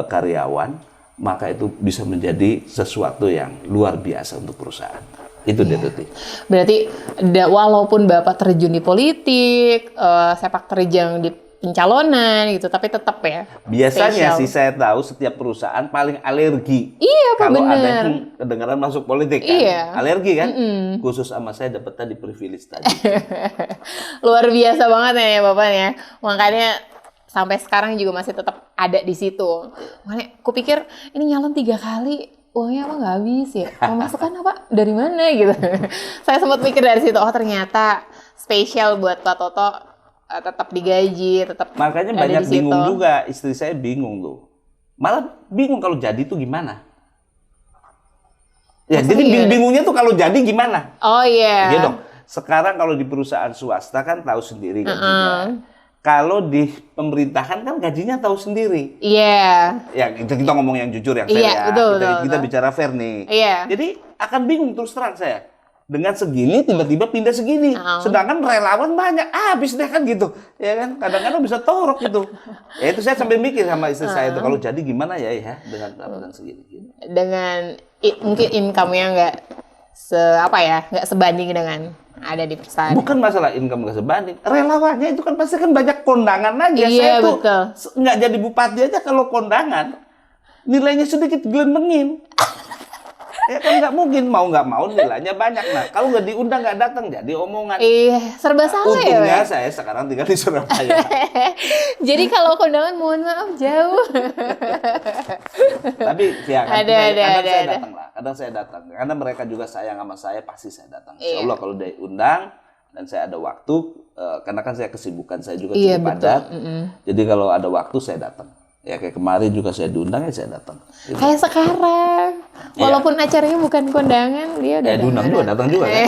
karyawan, maka itu bisa menjadi sesuatu yang luar biasa untuk perusahaan. Itu dia Tuti. Berarti walaupun Bapak terjun di politik, sepak terjang di pencalonan gitu, tapi tetap ya. Biasanya spesial. sih saya tahu setiap perusahaan paling alergi. Iya, Pak, kalau ada bener. yang kedengaran masuk politik kan. Iya. Alergi kan? Khusus sama saya dapat tadi privilege tadi. Luar biasa banget ya Bapak ya. Makanya sampai sekarang juga masih tetap ada di situ. Makanya aku pikir ini nyalon 3 kali. Uangnya apa nggak habis ya? Pemasukan apa? Dari mana gitu? Saya sempat mikir dari situ. Oh ternyata spesial buat Pak Toto. Tetap digaji, tetap Makanya ada banyak di situ. bingung juga, istri saya bingung tuh. Malah bingung kalau jadi tuh gimana? Ya, Maksudnya jadi gimana? bingungnya tuh kalau jadi gimana? Oh iya. Iya dong. Sekarang kalau di perusahaan swasta kan tahu sendiri gajinya. Kalau di pemerintahan kan gajinya tahu sendiri. Iya. Ya, kita ngomong yang jujur, yang fair Iya, ya. betul, kita betul. bicara fair nih. Iya. Jadi akan bingung terus terang saya. Dengan segini tiba-tiba pindah segini. Sedangkan relawan banyak. Habis deh kan gitu. Ya kan? Kadang-kadang bisa torok gitu. Ya itu saya sampai mikir sama istri saya itu kalau jadi gimana ya dengan pendapatan segini. Dengan mungkin income-nya nggak nggak sebanding dengan ada di perusahaan. Bukan masalah income nggak sebanding. Relawannya itu kan pasti kan banyak kondangan aja. Iya, Saya tuh betul. nggak jadi bupati aja kalau kondangan nilainya sedikit gelembengin. Ya kan nggak mungkin, mau nggak mau nilainya banyak. Nah kalau nggak diundang nggak datang jadi omongan. Iya, serba salah ya. Untungnya Pak? saya sekarang tinggal di Surabaya. Jadi kalau kondangan mohon maaf jauh. Tapi ya kan, Ada. saya datang lah. Kadang saya datang. Karena mereka juga sayang sama saya, pasti saya datang. Insya Iya. Allah kalau diundang, dan saya ada waktu, karena kan saya kesibukan saya juga cukup padat. Jadi kalau ada waktu saya datang. Ya kayak kemarin juga saya diundang, ya saya datang. Gitu. Kayak sekarang, walaupun acaranya bukan kondangan, dia udah diundang juga, datang juga kan.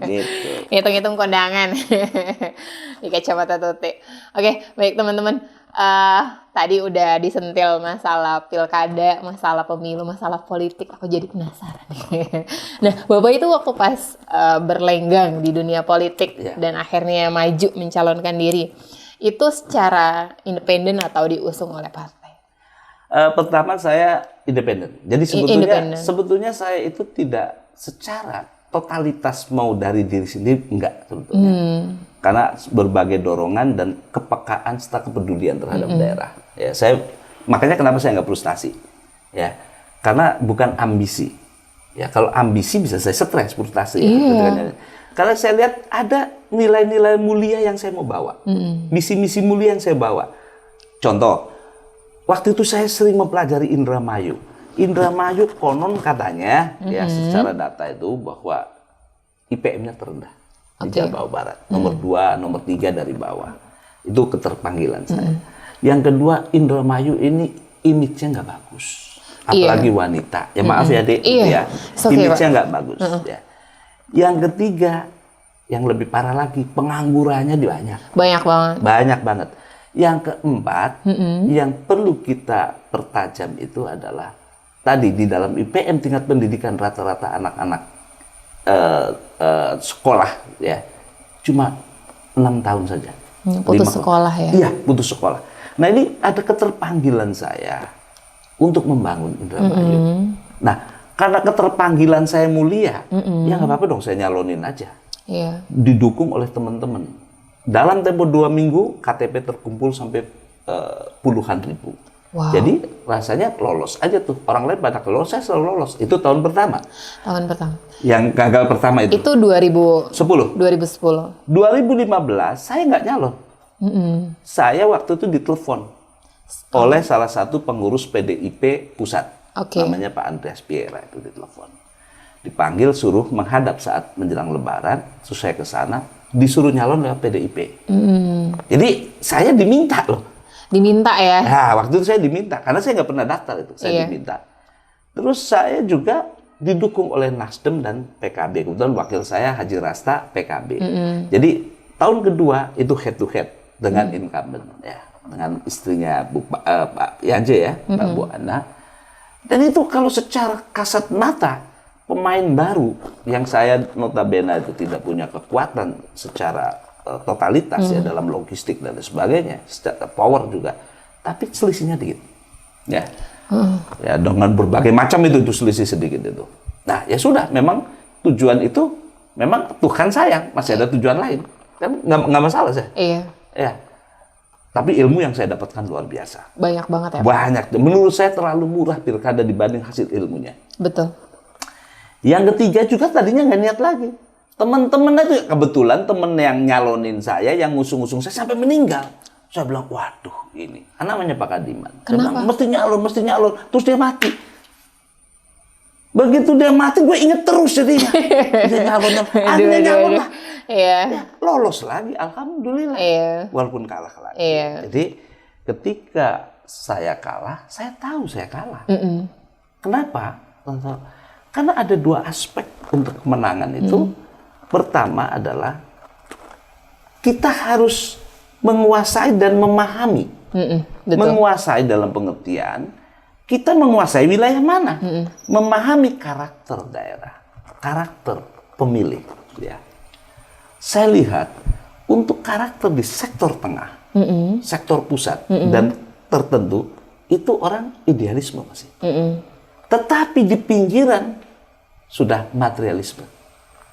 Gitu. Hitung-hitung kondangan di Kacamata Tuti. Oke, baik teman-teman. Tadi udah disentil masalah pilkada, masalah pemilu, masalah politik. Aku jadi penasaran. Nah, Bapak itu waktu pas berlenggang di dunia politik dan akhirnya maju mencalonkan diri, itu secara independen atau diusung oleh partai? Pertama saya independen. Jadi sebetulnya saya itu tidak secara totalitas mau dari diri sendiri, enggak sebetulnya. Karena berbagai dorongan dan kepekaan serta kepedulian terhadap daerah. Ya, makanya kenapa saya nggak frustasi. Ya, karena bukan ambisi. Ya, kalau ambisi bisa saya stres, frustasi. Ya, karena saya lihat ada nilai-nilai mulia yang saya mau bawa. Misi-misi mulia yang saya bawa. Contoh, waktu itu saya sering mempelajari Indramayu. Indramayu konon katanya, ya secara data itu bahwa IPM-nya terendah di Jawa Barat. Nomor 2, nomor 3 dari bawah. Itu keterpanggilan saya. Yang kedua, Indramayu ini image-nya nggak bagus. Apalagi wanita. Ya maaf ya, Dek. Ya. Image-nya nggak bagus. Ya. Yang ketiga, yang lebih parah lagi, penganggurannya banyak. Banyak banget. Banyak banget. Yang keempat, yang perlu kita pertajam itu adalah tadi di dalam IPM tingkat pendidikan rata-rata anak-anak sekolah ya cuma 6 tahun saja. Putus sekolah ya? Iya, putus sekolah. Nah ini ada keterpanggilan saya untuk membangun Indramayu. Nah, karena keterpanggilan saya mulia, ya nggak apa-apa dong saya nyalonin aja. Didukung oleh teman-teman. Dalam tempo 2 minggu, KTP terkumpul sampai puluhan ribu. Wow. Jadi rasanya lolos aja tuh. Orang lain pada lolos, saya selalu lolos. Itu tahun pertama. Tahun pertama. Yang gagal pertama itu. Itu 2010. 2015 saya nggak nyalon. Saya waktu itu ditelepon oleh salah satu pengurus PDIP pusat. Namanya Pak Andreas Piera, itu ditelepon. Dipanggil suruh menghadap saat menjelang Lebaran, terus saya ke sana, disuruh nyalon lewat PDIP. Jadi saya diminta loh. Diminta ya? Nah, waktu itu saya diminta, karena saya nggak pernah daftar itu, saya diminta. Terus saya juga didukung oleh Nasdem dan PKB. Kebetulan wakil saya Haji Rasta PKB. Jadi tahun kedua itu head to head dengan incumbent, ya, dengan istrinya Pak Yanje ya, Mbak Bu Ana. Dan itu kalau secara kasat mata, pemain baru yang saya notabene itu tidak punya kekuatan secara totalitas ya dalam logistik dan sebagainya, secara power juga, tapi selisihnya dikit, ya, ya dengan berbagai macam itu selisih sedikit itu. Nah ya sudah, memang tujuan itu memang Tuhan sayang, masih ada tujuan lain, kan nggak masalah saya. Ya. Tapi ilmu yang saya dapatkan luar biasa. Banyak banget ya. Banyak. Menurut saya terlalu murah pilkada dibanding hasil ilmunya. Betul. Yang ketiga juga tadinya nggak niat lagi. Teman-teman itu kebetulan teman yang nyalonin saya, yang ngusung-ngusung saya sampai meninggal. Saya bilang, waduh ini. Namanya Pak Kadiman. Kenapa? Bilang, mesti nyalon. Terus dia mati. Begitu dia mati, gue inget terus jadinya. Dia nyalon. Akhirnya nyalon lah. Ya, lolos lagi, alhamdulillah. Walaupun kalah lagi. Jadi ketika saya kalah, saya tahu saya kalah. Kenapa? Karena ada 2 aspek untuk kemenangan itu. Pertama adalah kita harus menguasai dan memahami. Menguasai dalam pengertian kita menguasai wilayah mana, memahami karakter daerah, karakter pemilih. Ya. Saya lihat untuk karakter di sektor tengah, sektor pusat dan tertentu itu orang idealisme masih. Tetapi di pinggiran sudah materialisme.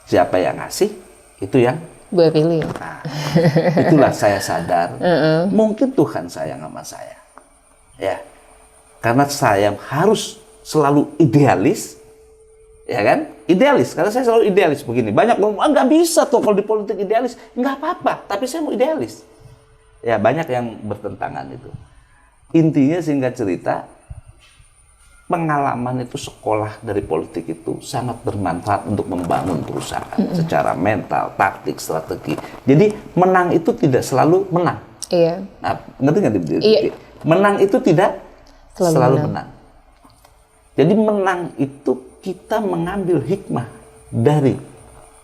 Siapa yang ngasih, itu yang gue pilih. Nah, itulah saya sadar. Mungkin Tuhan sayang sama saya. Ya. Karena saya harus selalu idealis. Ya kan? Idealis. Karena saya selalu idealis begini. Banyak ngomong, nggak bisa tuh kalau di politik idealis. Nggak apa-apa, tapi saya mau idealis. Ya, banyak yang bertentangan itu. Intinya singkat cerita, pengalaman itu, sekolah dari politik itu sangat bermanfaat untuk membangun perusahaan secara mental, taktik, strategi. Jadi menang itu tidak selalu menang. Iya. Nah, ngerti nggak? Iya. Menang itu tidak selalu menang. menang. Jadi menang itu kita mengambil hikmah dari.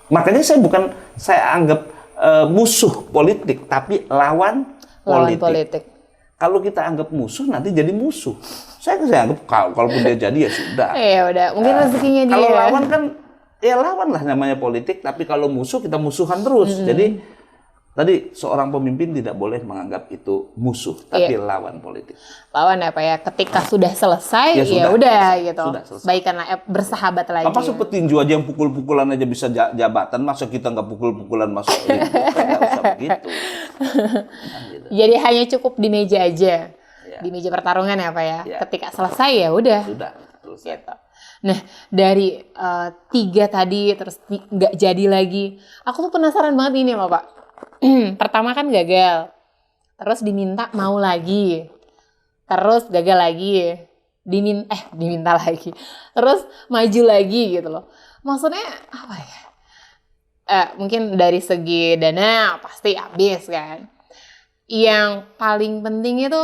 Makanya saya anggap musuh politik, tapi lawan politik. Kalau kita anggap musuh, nanti jadi musuh. Saya anggap kalaupun dia jadi ya sudah. Iya udah, mungkin rezekinya dia. Kalau lawan kan, ya lawan lah namanya politik. Tapi kalau musuh, kita musuhan terus. Jadi tadi seorang pemimpin tidak boleh menganggap itu musuh, tapi lawan politik. Lawan apa ya? Ketika sudah selesai, ya udah gitu. Baikkanlah, bersahabat lagi. Apa seperti tinju aja yang pukul-pukulan aja bisa jabatan, masa kita nggak pukul-pukulan masuk ring? Nggak usah begitu. Nah, gitu. Jadi hanya cukup di meja aja, di meja pertarungan ya Pak ya. Ketika selesai ya udah. Sudah. Gitu. Nah dari 3 tadi terus nggak jadi lagi, aku tuh penasaran banget ini loh Pak. Pertama kan gagal, terus diminta mau lagi, terus gagal lagi, diminta lagi, terus maju lagi gitu loh. Maksudnya apa ya? Mungkin dari segi dana pasti habis kan. Yang paling penting itu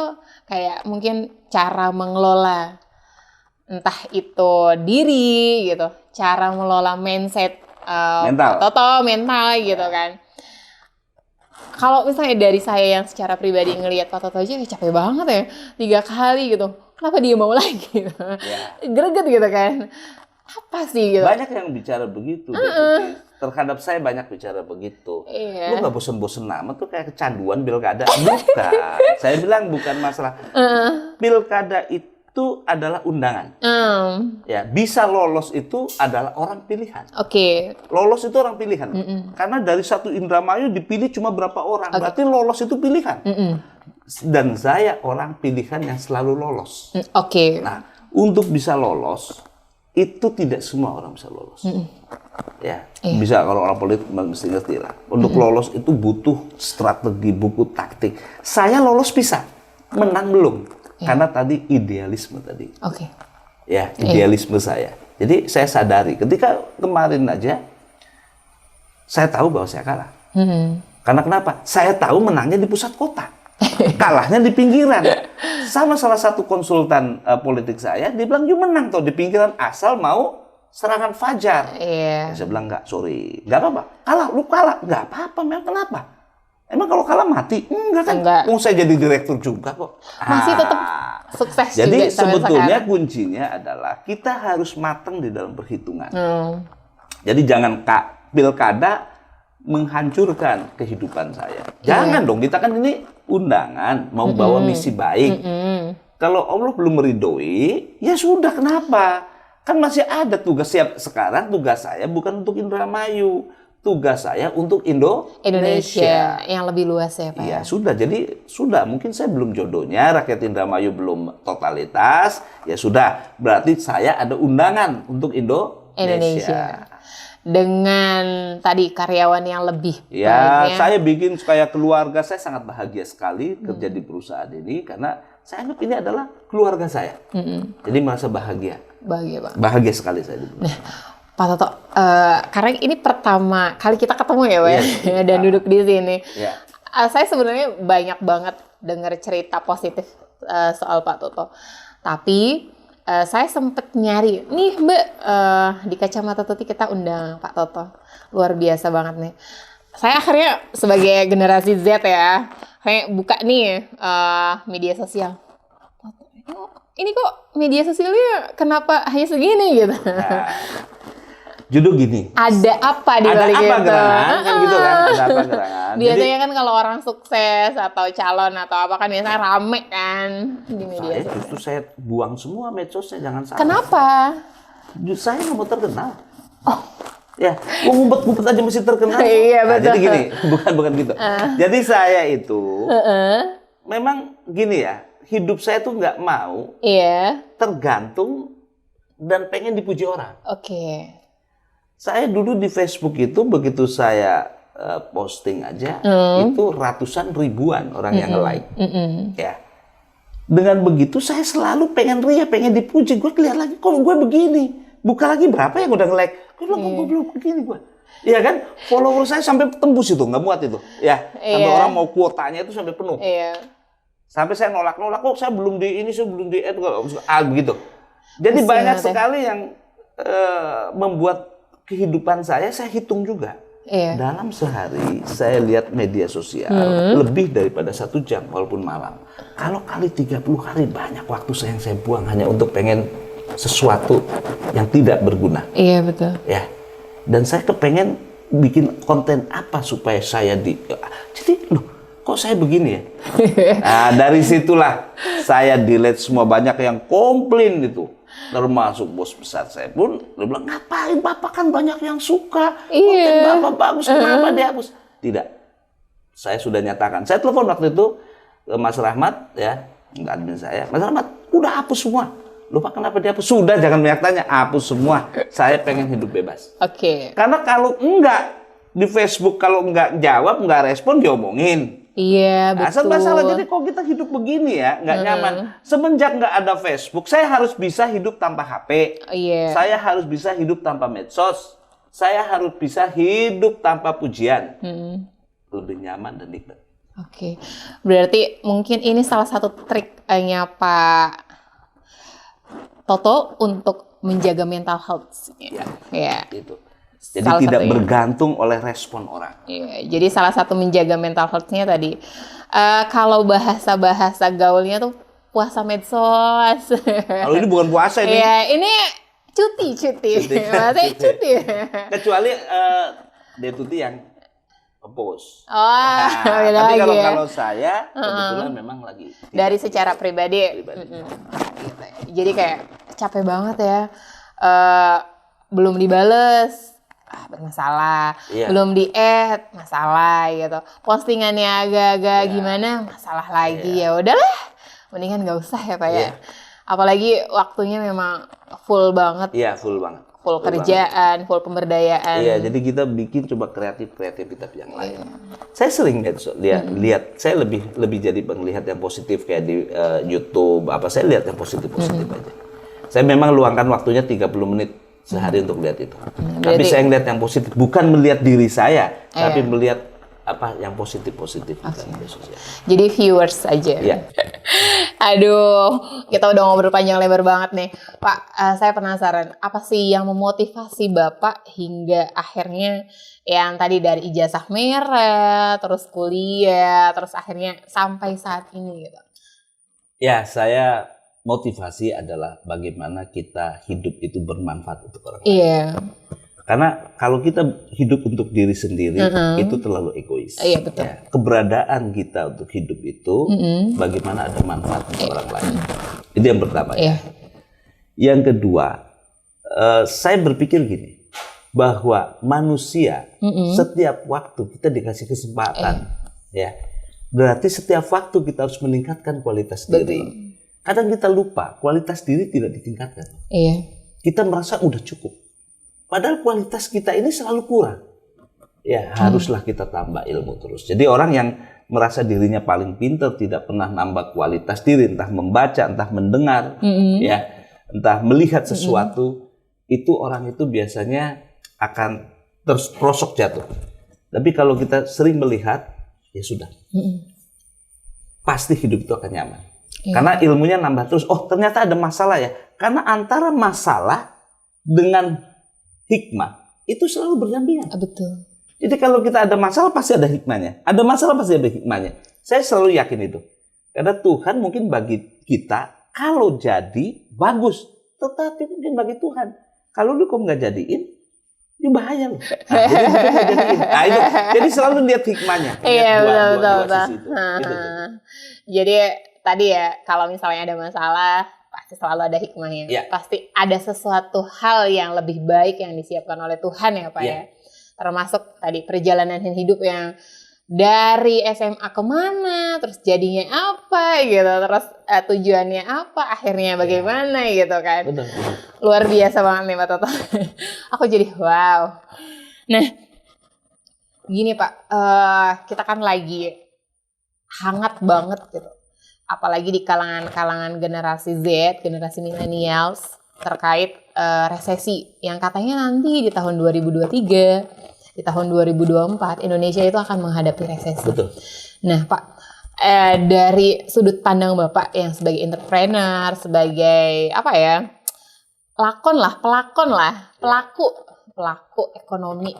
kayak mungkin cara mengelola, entah itu diri gitu, cara mengelola mindset, mental gitu kan. Kalau misalnya dari saya yang secara pribadi ngelihat Pak Toto aja capek banget ya, 3 kali gitu. Kenapa dia mau lagi? Greget gitu kan. Apa sih gitu? Banyak yang bicara begitu. Terhadap saya banyak bicara begitu. Lu gak bosen-bosen amat tuh kayak kecanduan pilkada. Bukan. Saya bilang bukan masalah. Pilkada itu adalah undangan. Ya, bisa lolos itu adalah orang pilihan. Lolos itu orang pilihan. Karena dari satu Indramayu dipilih cuma berapa orang. Berarti lolos itu pilihan. Dan saya orang pilihan yang selalu lolos. Nah, untuk bisa lolos itu tidak semua orang bisa lolos. Ya, bisa kalau orang politik mesti ngerti lah. Untuk lolos itu butuh strategi, buku taktik. Saya lolos bisa, menang belum. Karena tadi idealisme tadi. Ya, idealisme saya. Jadi saya sadari ketika kemarin aja saya tahu bahwa saya kalah. Karena kenapa? Saya tahu menangnya di pusat kota. Kalahnya di pinggiran. Sama salah satu konsultan politik saya, dia bilang, "You menang tuh di pinggiran asal mau serangan fajar." Saya bilang, "Enggak, sorry. Enggak apa-apa. Lu kalah. Enggak apa-apa, memang kenapa? Emang kalau kalah mati?" Enggak kan? Saya jadi direktur juga kok. Masih tetap sukses juga. Jadi sebetulnya kuncinya adalah kita harus matang di dalam perhitungan. Jadi jangan pilkada menghancurkan kehidupan saya. Jangan dong, kita kan ini undangan, mau bawa misi baik. Kalau Allah belum meridhoi, ya sudah, kenapa? Kan masih ada tugas. Sekarang tugas saya bukan untuk Indramayu. Tugas saya untuk Indonesia. Yang lebih luas ya Pak? Iya, sudah. Jadi sudah, mungkin saya belum jodohnya, rakyat Indramayu belum totalitas. Ya sudah, berarti saya ada undangan untuk Indonesia. Dengan tadi karyawan yang lebih banyak. Saya bikin kayak keluarga, saya sangat bahagia sekali kerja di perusahaan ini karena saya anggap ini adalah keluarga saya. Jadi merasa bahagia. Bahagia sekali saya di perusahaan. Nah, Pak Toto, karena ini pertama kali kita ketemu ya, Pak, dan duduk di sini. Saya sebenarnya banyak banget dengar cerita positif soal Pak Toto. Tapi saya sempet nyari, nih Mbak, di Kacamata Tuti kita undang Pak Toto. Luar biasa banget nih. Saya akhirnya sebagai generasi Z ya, kayak buka nih media sosial. Ini kok media sosialnya kenapa hanya segini gitu? Judul gini. Ada apa di balik itu? Ada apa gerangan? Kan gitu kan? Ada apa gerangan? Biasanya kan kalau orang sukses atau calon atau apa kan biasanya rame kan di media sosial. Justru saya buang semua medsosnya, jangan salah. Kenapa? Saya nggak mau terkenal. Ya, ngumpet-ngumpet aja mesti terkenal. Iya, betul. Jadi gini, bukan gitu. Jadi saya itu memang gini ya, hidup saya tuh nggak mau tergantung dan pengen dipuji orang. Saya dulu di Facebook itu begitu saya posting aja itu ratusan ribuan orang yang nge-like. Ya. Dengan begitu saya selalu pengen ria, pengen dipuji. Gue lihat lagi, kok gue begini. Buka lagi berapa yang udah nge-like. Gue bilang, kok gue belum begini gue. Iya kan, follower saya sampai tembus itu, nggak muat itu. Ya, sampai orang mau kuotanya itu sampai penuh. Sampai saya nolak-nolak, kok saya belum di ini, saya belum di add, begitu. Jadi banyak sekali yang membuat kehidupan saya hitung juga. Dalam sehari saya lihat media sosial lebih daripada 1 jam walaupun malam. Kalau kali 30 hari banyak waktu yang saya buang hanya untuk pengen sesuatu yang tidak berguna. Iya betul. Ya, dan saya kepengen bikin konten apa supaya saya jadi loh kok saya begini ya. Nah dari situlah saya delete semua, banyak yang komplain itu. Termasuk bos besar saya pun, dia bilang, ngapain Bapak kan banyak yang suka, konten Bapak bagus, kenapa dihapus? Tidak, saya sudah nyatakan. Saya telepon waktu itu ke Mas Rahmat, ya, admin saya, Mas Rahmat, udah hapus semua. Lupa kenapa dihapus? Sudah, jangan banyak tanya, hapus semua. Saya pengen hidup bebas. Karena kalau enggak, di Facebook kalau enggak jawab, enggak respon, diomongin. Iya, betul. Masalah jadi kok kita hidup begini ya, nggak nyaman. Semenjak nggak ada Facebook, saya harus bisa hidup tanpa HP. Saya harus bisa hidup tanpa medsos. Saya harus bisa hidup tanpa pujian. Lebih nyaman dan nikmat. Berarti mungkin ini salah satu triknya Pak Toto untuk menjaga mental health. Ya. Itu. Jadi tidak bergantung oleh respon orang. Jadi salah satu menjaga mental health-nya tadi, kalau bahasa gaulnya tuh puasa medsos. Kalau ini bukan puasa ini. Ini cuti. Maksudnya cuti. Kecuali dia tuti yang post. Tapi kalau saya kebetulan memang lagi. Dari secara pribadi. Jadi kayak capek banget ya. Belum dibales. Bermasalah, belum di-add, masalah gitu. Postingannya agak-agak gimana, masalah lagi. Ya udahlah, mendingan nggak usah ya Pak ya. Apalagi waktunya memang full banget. Full banget. Full kerjaan, full pemberdayaan. Jadi kita bikin coba kreativitas yang lain. Saya sering lihat, saya lebih jadi penglihat yang positif kayak di YouTube. Saya lihat yang positif aja. Saya memang luangkan waktunya 30 menit sehari untuk lihat itu. Tapi saya ngeliat yang positif, bukan melihat diri saya, tapi melihat apa yang positif di media sosial. Jadi viewers aja. Aduh, kita udah ngobrol panjang lebar banget nih, Pak. Saya penasaran, apa sih yang memotivasi Bapak hingga akhirnya yang tadi dari ijazah merah, terus kuliah, terus akhirnya sampai saat ini gitu? Ya, saya motivasi adalah bagaimana kita hidup itu bermanfaat untuk orang lain. Karena kalau kita hidup untuk diri sendiri, itu terlalu egois. Betul. Keberadaan kita untuk hidup itu, bagaimana ada manfaat untuk orang lain. Itu yang pertama. Yang kedua, saya berpikir gini, bahwa manusia setiap waktu kita dikasih kesempatan, berarti setiap waktu kita harus meningkatkan kualitas diri. Kadang kita lupa, kualitas diri tidak ditingkatkan. Kita merasa udah cukup. Padahal kualitas kita ini selalu kurang. Haruslah kita tambah ilmu terus. Jadi orang yang merasa dirinya paling pintar, tidak pernah nambah kualitas diri, entah membaca, entah mendengar, entah melihat sesuatu, itu orang itu biasanya akan terperosok jatuh. Tapi kalau kita sering melihat, ya sudah. Pasti hidup itu akan nyaman. Karena ilmunya nambah terus. Oh, ternyata ada masalah ya. Karena antara masalah dengan hikmah itu selalu berdampingan. Betul. Jadi kalau kita ada masalah pasti ada hikmahnya. Ada masalah pasti ada hikmahnya. Saya selalu yakin itu. Karena Tuhan mungkin bagi kita kalau jadi bagus, tetapi mungkin bagi Tuhan kalau lu kok nggak jadiin, ini bahaya loh. Jadi mungkin nggak jadiin. Itu. Jadi selalu lihat hikmahnya. Betul. Jadi tadi ya, kalau misalnya ada masalah, pasti selalu ada hikmahnya. Pasti ada sesuatu hal yang lebih baik yang disiapkan oleh Tuhan ya Pak ya. Termasuk tadi perjalanan hidup yang dari SMA kemana, terus jadinya apa gitu, terus tujuannya apa, akhirnya bagaimana gitu kan. Betul. Luar biasa banget nih Pak Toto. Aku jadi wow. Nah, gini Pak, kita kan lagi hangat banget gitu. apalagi di kalangan generasi Z, generasi millennials terkait resesi yang katanya nanti di tahun 2023, di tahun 2024 Indonesia itu akan menghadapi resesi. Betul. Nah, Pak, dari sudut pandang Bapak yang sebagai entrepreneur, sebagai pelaku ekonomi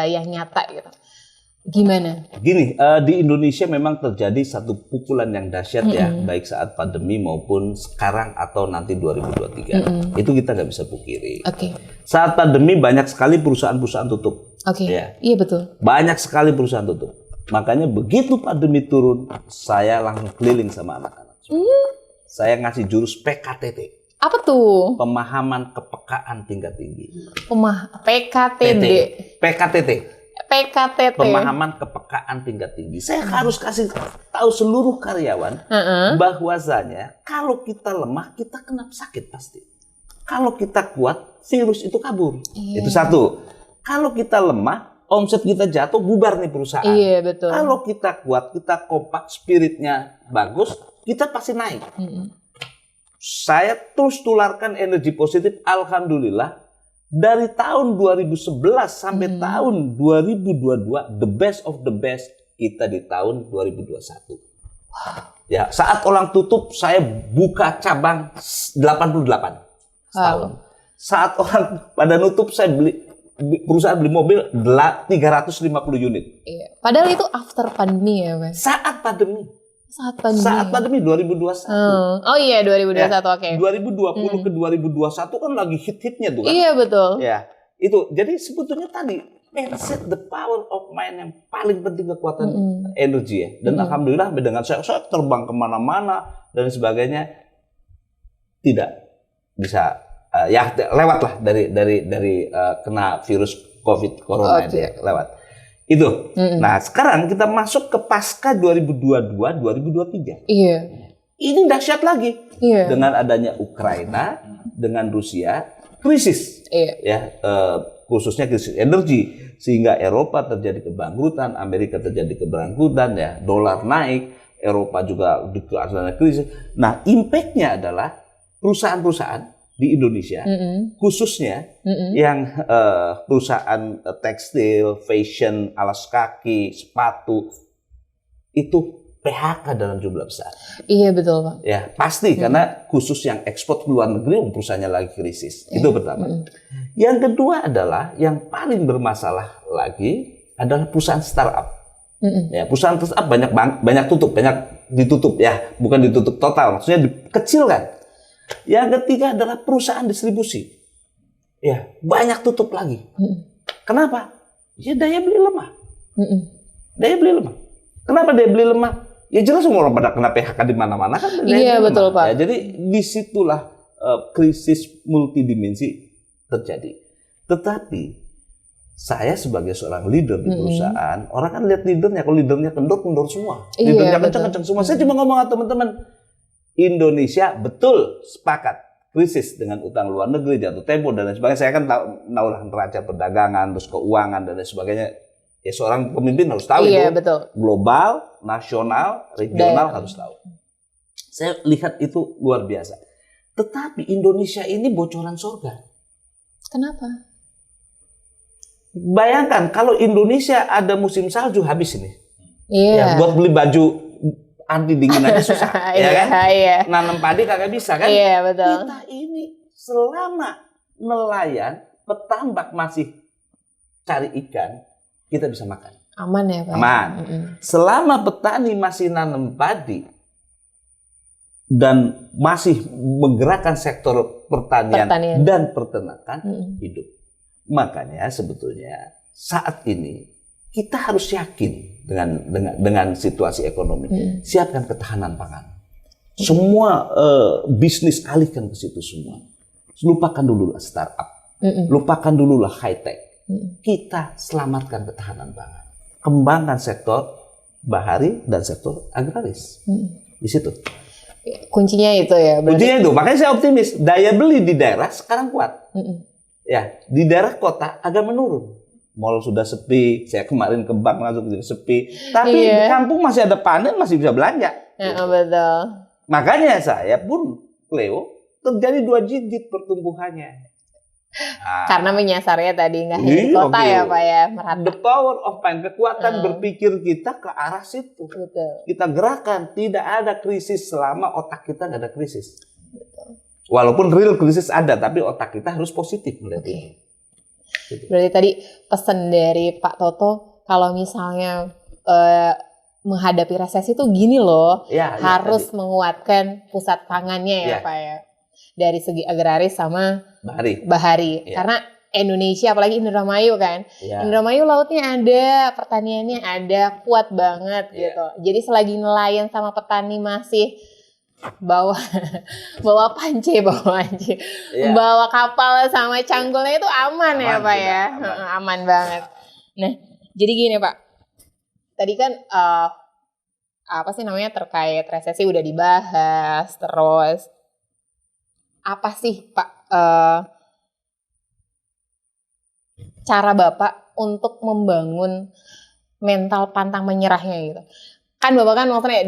yang nyata gitu. Gimana? Gini, di Indonesia memang terjadi satu pukulan yang dahsyat ya, baik saat pandemi maupun sekarang atau nanti 2023. Itu kita nggak bisa pungkiri. Saat pandemi banyak sekali perusahaan-perusahaan tutup. Ya. Iya betul. Banyak sekali perusahaan tutup. Makanya begitu pandemi turun, saya langsung keliling sama anak-anak. Saya ngasih jurus PKTT. Apa tuh? Pemahaman kepekaan tingkat tinggi. PKTT. Pemahaman kepekaan tingkat tinggi. Saya harus kasih tahu seluruh karyawan bahwasanya kalau kita lemah, kita kena sakit pasti. Kalau kita kuat, virus itu kabur. Itu satu. Kalau kita lemah, omset kita jatuh, bubar nih perusahaan. Iya, betul. Kalau kita kuat, kita kompak, spiritnya bagus, kita pasti naik. Saya terus tularkan energi positif, alhamdulillah. Dari tahun 2011 sampai tahun 2022, the best of the best kita di tahun 2021. Ya, saat orang tutup, saya buka cabang 88 setahun. Saat orang pada nutup, saya perusahaan beli mobil 350 unit. Iya. Padahal itu after pandemi ya, Mas? Saat pandemi. Saat pandemi 2021. Oh iya 2021 ya, oke. 2020 ke 2021 kan lagi hit-hitnya tuh kan. Iya betul. Ya, itu. Jadi sebetulnya tadi mindset, the power of mind yang paling penting, kekuatan energi ya. Dan alhamdulillah dengan saya terbang kemana-mana dan sebagainya tidak bisa lewat lah dari kena virus COVID corona dia lewat. Itu. Nah, sekarang kita masuk ke pasca 2022-2023. Iya. Ini dahsyat lagi. Iya. Dengan adanya Ukraina, dengan Rusia, krisis. Iya. Ya, khususnya krisis energi, sehingga Eropa terjadi kebangkrutan, Amerika terjadi kebangkrutan ya, dolar naik, Eropa juga ada krisis. Nah, impact-nya adalah perusahaan-perusahaan di Indonesia, khususnya yang perusahaan tekstil, fashion, alas kaki, sepatu, itu PHK dalam jumlah besar. Iya betul Pak. Ya pasti karena khusus yang ekspor ke luar negeri, perusahaannya lagi krisis. Itu pertama. Yang kedua adalah yang paling bermasalah lagi adalah perusahaan startup. Ya, perusahaan startup banyak ditutup ya, bukan ditutup total, maksudnya dikecilkan. Yang ketiga adalah perusahaan distribusi. Ya, banyak tutup lagi. Kenapa? Ya daya beli lemah. Daya beli lemah. Kenapa daya beli lemah? Ya jelas semua orang pada kena PHK di mana-mana kan. Iya betul Pak. Ya, jadi disitulah krisis multidimensi terjadi. Tetapi saya sebagai seorang leader di perusahaan, orang kan lihat leadernya, kalau leadernya kendor semua. Leadernya kencang-kencang semua. Saya cuma ngomong sama teman-teman, Indonesia betul sepakat krisis dengan utang luar negeri, jatuh tempo dan lain sebagainya. Saya kan tahu neraca perdagangan, terus keuangan dan lain sebagainya. Ya seorang pemimpin harus tahu itu. Betul. Global, nasional, regional harus tahu. Saya lihat itu luar biasa. Tetapi Indonesia ini bocoran surga. Kenapa? Bayangkan kalau Indonesia ada musim salju, habis ini. Iya. Ya, buat beli baju anti dingin aja susah, ya kan? Iya. Nanam padi kagak bisa kan? Iya betul. Kita ini selama nelayan, petambak masih cari ikan, kita bisa makan. Aman ya Pak? Aman. Selama petani masih nanam padi dan masih menggerakkan sektor pertanian. Dan peternakan hidup. Makanya sebetulnya saat ini kita harus yakin dengan situasi ekonomi. Siapkan ketahanan pangan. Semua bisnis alihkan ke situ semua. Lupakan dulu startup. Lupakan dulu high tech. Kita selamatkan ketahanan pangan. Kembangkan sektor bahari dan sektor agraris. Di situ. Kuncinya itu ya. Kuncinya itu. Makanya saya optimis. Daya beli di daerah sekarang kuat. Ya, di daerah kota agak menurun. Mall sudah sepi, saya kemarin ke bank langsung jadi sepi. Tapi di kampung masih ada panen, masih bisa belanja. Gitu. Betul. Makanya saya pun, Cleo, terjadi 2 digit pertumbuhannya. Nah, Karena menyasarnya tadi nggak hanya di kota ya Pak ya, merata. The power of mind, kekuatan berpikir kita ke arah situ. Betul. Kita gerakan, tidak ada krisis selama otak kita nggak ada krisis. Betul. Walaupun real krisis ada, tapi otak kita harus positif melihat ini. Gitu. Berarti tadi pesan dari Pak Toto, kalau misalnya menghadapi resesi itu gini loh, harus menguatkan pusat pangannya ya Pak ya. Dari segi agraris sama bahari. Ya. Karena Indonesia, apalagi Indramayu kan. Ya. Indramayu lautnya ada, pertaniannya ada, kuat banget gitu. Jadi selagi nelayan sama petani masih bawa panci, bawa kapal sama canggulnya itu aman ya Pak ya. Aman banget. Nah, jadi gini Pak. Tadi kan terkait resesi udah dibahas, terus apa sih Pak cara Bapak untuk membangun mental pantang menyerahnya gitu? Kan Bapak kan maksudnya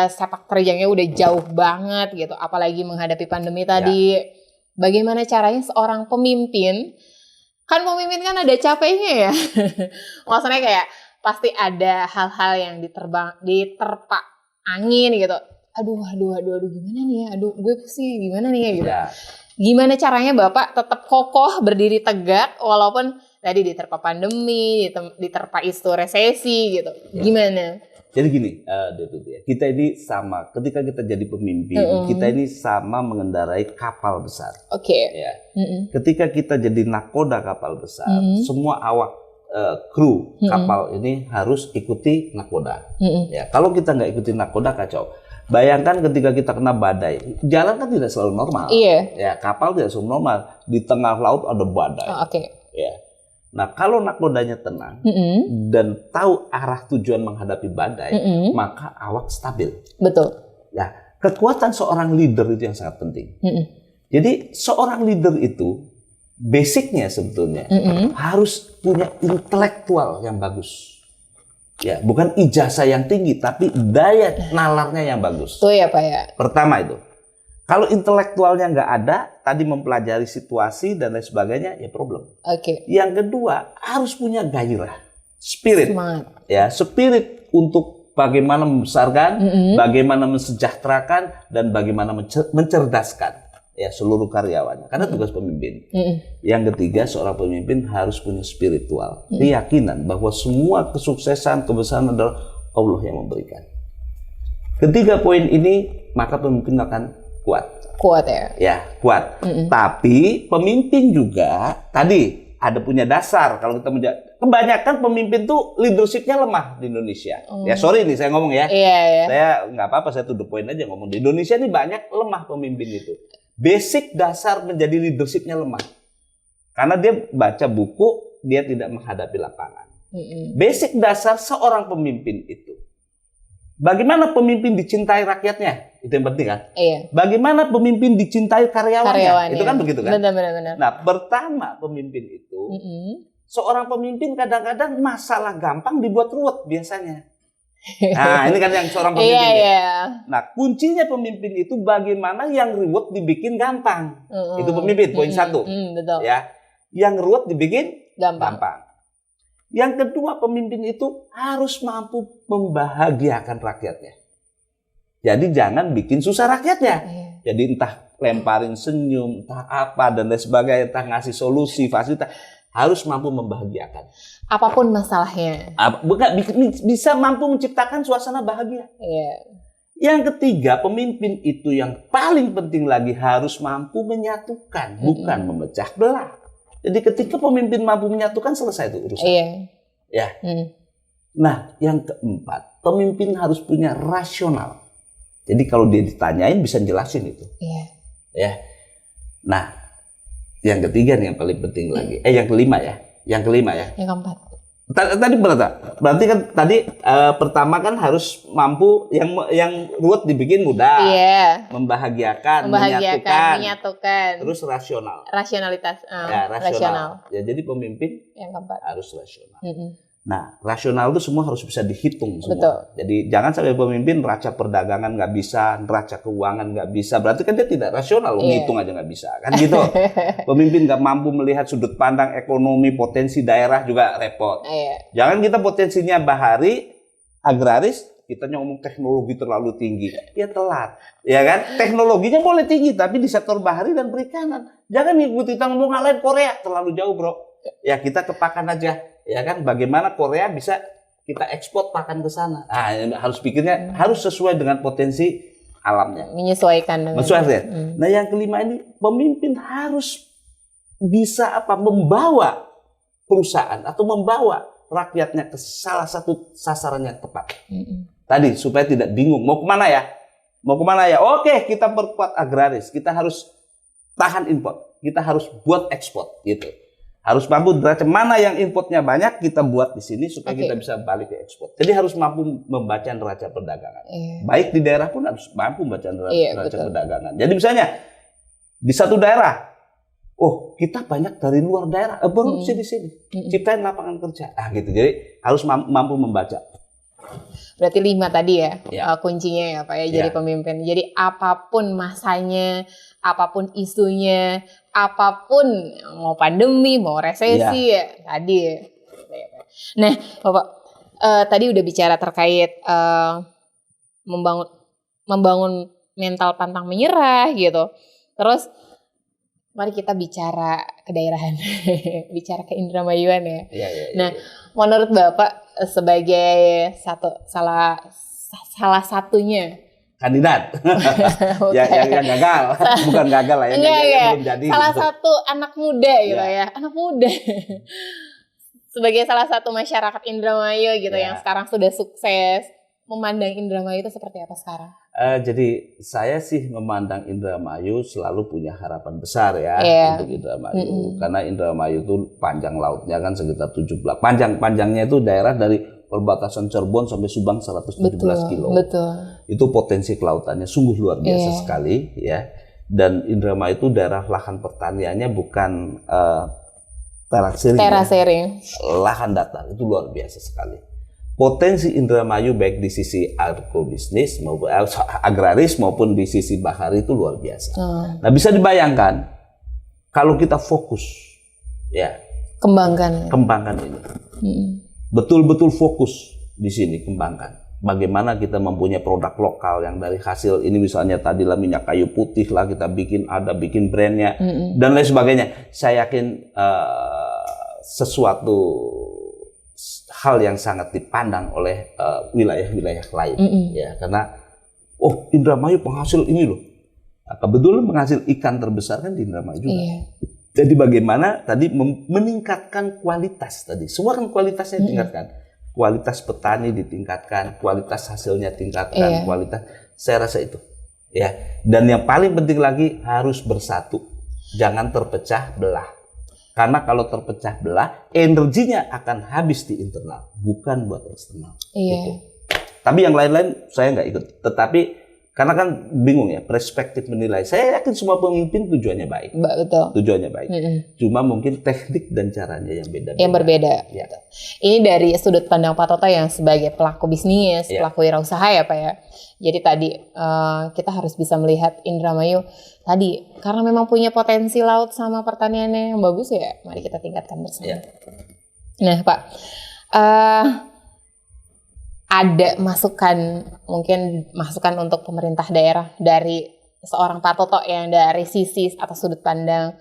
sepak terjangnya udah jauh banget gitu, apalagi menghadapi pandemi tadi. Bagaimana caranya seorang pemimpin, kan pemimpin kan ada capeknya ya. Maksudnya kayak pasti ada hal-hal yang diterpa angin gitu. Aduh gimana nih ya? Aduh gue pusing gimana nih ya gitu. Gimana caranya Bapak tetap kokoh, berdiri tegak walaupun tadi diterpa pandemi, diterpa isu resesi gitu. Gimana? Jadi gini, kita ini sama ketika kita jadi pemimpin, kita ini sama mengendarai kapal besar. Oke. Ya. Ketika kita jadi nakoda kapal besar, semua awak kru kapal ini harus ikuti nakoda. Ya, kalau kita nggak ikuti nakoda kacau. Bayangkan ketika kita kena badai, jalan kan tidak selalu normal. Iya. Ya, kapal tidak selalu normal. Di tengah laut ada badai. Ya. Nah, kalau nakodanya tenang dan tahu arah tujuan menghadapi badai, maka awak stabil. Betul. Ya, kekuatan seorang leader itu yang sangat penting. Jadi, seorang leader itu basicnya sebetulnya harus punya intelektual yang bagus. Ya, bukan ijazah yang tinggi, tapi daya nalarnya yang bagus. Itu ya Pak ya. Pertama itu, kalau intelektualnya nggak ada, tadi mempelajari situasi dan lain sebagainya, ya problem. Oke. Yang kedua, harus punya gairah, spirit. Semangat. Ya, spirit untuk bagaimana membesarkan, bagaimana mensejahterakan, dan bagaimana mencerdaskan ya seluruh karyawannya. Karena tugas pemimpin. Yang ketiga, seorang pemimpin harus punya spiritual, keyakinan bahwa semua kesuksesan, kebesaran adalah Allah yang memberikan. Ketiga poin ini, maka pemimpin akan kuat. Kuat ya? Ya, kuat. Tapi pemimpin juga tadi ada punya dasar. Kalau kita kebanyakan pemimpin tuh leadershipnya lemah di Indonesia. Ya sorry nih saya ngomong ya. Iya. Saya nggak apa-apa, saya to the point aja ngomong. Di Indonesia ini banyak lemah pemimpin itu. Basic dasar menjadi leadershipnya lemah. Karena dia baca buku, dia tidak menghadapi lapangan. Basic dasar seorang pemimpin itu. Bagaimana pemimpin dicintai rakyatnya? Itu yang penting kan? Iya. Bagaimana pemimpin dicintai karyawannya? Itu kan begitu kan? Benar. Nah, pertama pemimpin itu, seorang pemimpin kadang-kadang masalah gampang dibuat ruwet biasanya. Nah, ini kan yang seorang pemimpin. Iya. Nah, kuncinya pemimpin itu bagaimana yang ruwet dibikin gampang. Itu pemimpin, poin satu. Betul. Ya, yang ruwet dibikin gampang. Yang kedua, pemimpin itu harus mampu membahagiakan rakyatnya. Jadi jangan bikin susah rakyatnya. Jadi entah lemparin senyum, entah apa dan lain sebagainya, entah ngasih solusi, fasilitas, harus mampu membahagiakan. Apapun masalahnya. Bisa mampu menciptakan suasana bahagia. Iya. Yang ketiga, pemimpin itu yang paling penting lagi harus mampu menyatukan, bukan memecah belah. Jadi ketika pemimpin mampu menyatukan, selesai itu urusan. Iya. Ya. Nah, yang keempat, pemimpin harus punya rasional. Jadi kalau dia ditanyain bisa jelasin itu. Iya. Ya. Nah, yang ketiga nih yang paling penting lagi. Yang kelima ya. Yang keempat. Tadi berarti kan tadi pertama kan harus mampu yang ruwet dibikin mudah. Iya. Membahagiakan, menyatukan. Terus rasional. Rasionalitas. Ya, rasional. Ya, jadi pemimpin yang keempat harus rasional. Nah, rasional itu semua harus bisa dihitung semua. Betul. Jadi jangan sampai pemimpin neraca perdagangan nggak bisa, neraca keuangan nggak bisa. Berarti kan dia tidak rasional, ngitung aja nggak bisa. Kan gitu. Pemimpin nggak mampu melihat sudut pandang ekonomi, potensi daerah juga repot. Jangan kita potensinya bahari, agraris, kita ngomong teknologi terlalu tinggi. Ya telat. Ya kan? Teknologinya boleh tinggi, tapi di sektor bahari dan perikanan. Jangan ngikuti kita ngomong ngalahin Korea. Terlalu jauh, bro. Ya kita ke pakan aja. Ya kan, bagaimana Korea bisa kita ekspor pakan ke sana. Nah, harus pikirnya harus sesuai dengan potensi alamnya. Menyesuaikan dengan. Nah, yang kelima ini pemimpin harus bisa membawa perusahaan atau membawa rakyatnya ke salah satu sasaran yang tepat. Tadi supaya tidak bingung mau kemana ya? Mau kemana ya? Oke, kita perkuat agraris, kita harus tahan impor, kita harus buat ekspor gitu. Harus mampu neraca mana yang importnya banyak kita buat di sini supaya kita bisa balik ke ekspor. Jadi harus mampu membaca neraca perdagangan. Baik di daerah pun harus mampu membaca neraca perdagangan. Jadi misalnya di satu daerah, kita banyak dari luar daerah, produksi di sini, ciptain lapangan kerja. Gitu. Jadi harus mampu membaca. Berarti 5 tadi ya, kuncinya ya Pak ya, jadi pemimpin. Jadi apapun masanya, apapun isunya, apapun mau pandemi, mau resesi ya tadi. Nah, Bapak tadi udah bicara terkait membangun mental pantang menyerah gitu. Terus mari kita bicara kedaerahan, bicara keindramayuan ya. Nah, menurut Bapak sebagai salah satunya kandidat yang gagal, bukan gagal lah yang belum jadi. Salah satu anak muda gitu ya, anak muda. Sebagai salah satu masyarakat Indramayu gitu yang sekarang sudah sukses, memandang Indramayu itu seperti apa sekarang? Jadi saya sih memandang Indramayu selalu punya harapan besar ya untuk Indramayu. Karena Indramayu itu panjang lautnya kan sekitar 17. Panjangnya itu daerah dari perbatasan Cirebon sampai Subang 117 kilo. Betul. Itu potensi kelautannya sungguh luar biasa sekali ya. Dan Indramayu itu daerah lahan pertaniannya bukan terasering. Lahan datar itu luar biasa sekali. Potensi Indramayu baik di sisi agrobisnis maupun agraris maupun di sisi bahari itu luar biasa. Nah, bisa dibayangkan kalau kita fokus kembangkan ini. Betul-betul fokus di sini kembangkan. Bagaimana kita mempunyai produk lokal yang dari hasil ini misalnya tadi lah minyak kayu putih lah kita bikin brandnya dan lain sebagainya. Saya yakin sesuatu hal yang sangat dipandang oleh wilayah-wilayah lain ya karena Indramayu penghasil ini loh. Kebetulan penghasil ikan terbesar kan di Indramayu juga. Jadi bagaimana tadi meningkatkan kualitas tadi. Semua kan kualitasnya ditingkatkan. Kualitas petani ditingkatkan, kualitas hasilnya tingkatkan, kualitas saya rasa itu. Ya. Dan yang paling penting lagi harus bersatu. Jangan terpecah belah. Karena kalau terpecah belah, energinya akan habis di internal, bukan buat eksternal. Gitu. Tapi yang lain-lain saya nggak ikut. Tetapi karena kan bingung ya, perspektif menilai. Saya yakin semua pemimpin tujuannya baik. Betul. Tujuannya baik. Cuma mungkin teknik dan caranya yang beda. Yang berbeda. Ya. Ini dari sudut pandang Pak Toto yang sebagai pelaku bisnis, pelaku wirausaha ya Pak ya. Jadi tadi kita harus bisa melihat Indramayu tadi karena memang punya potensi laut sama pertaniannya yang bagus ya. Mari kita tingkatkan bersama. Nah Pak, ada masukan untuk pemerintah daerah dari seorang Pak Toto yang dari sisi atau sudut pandang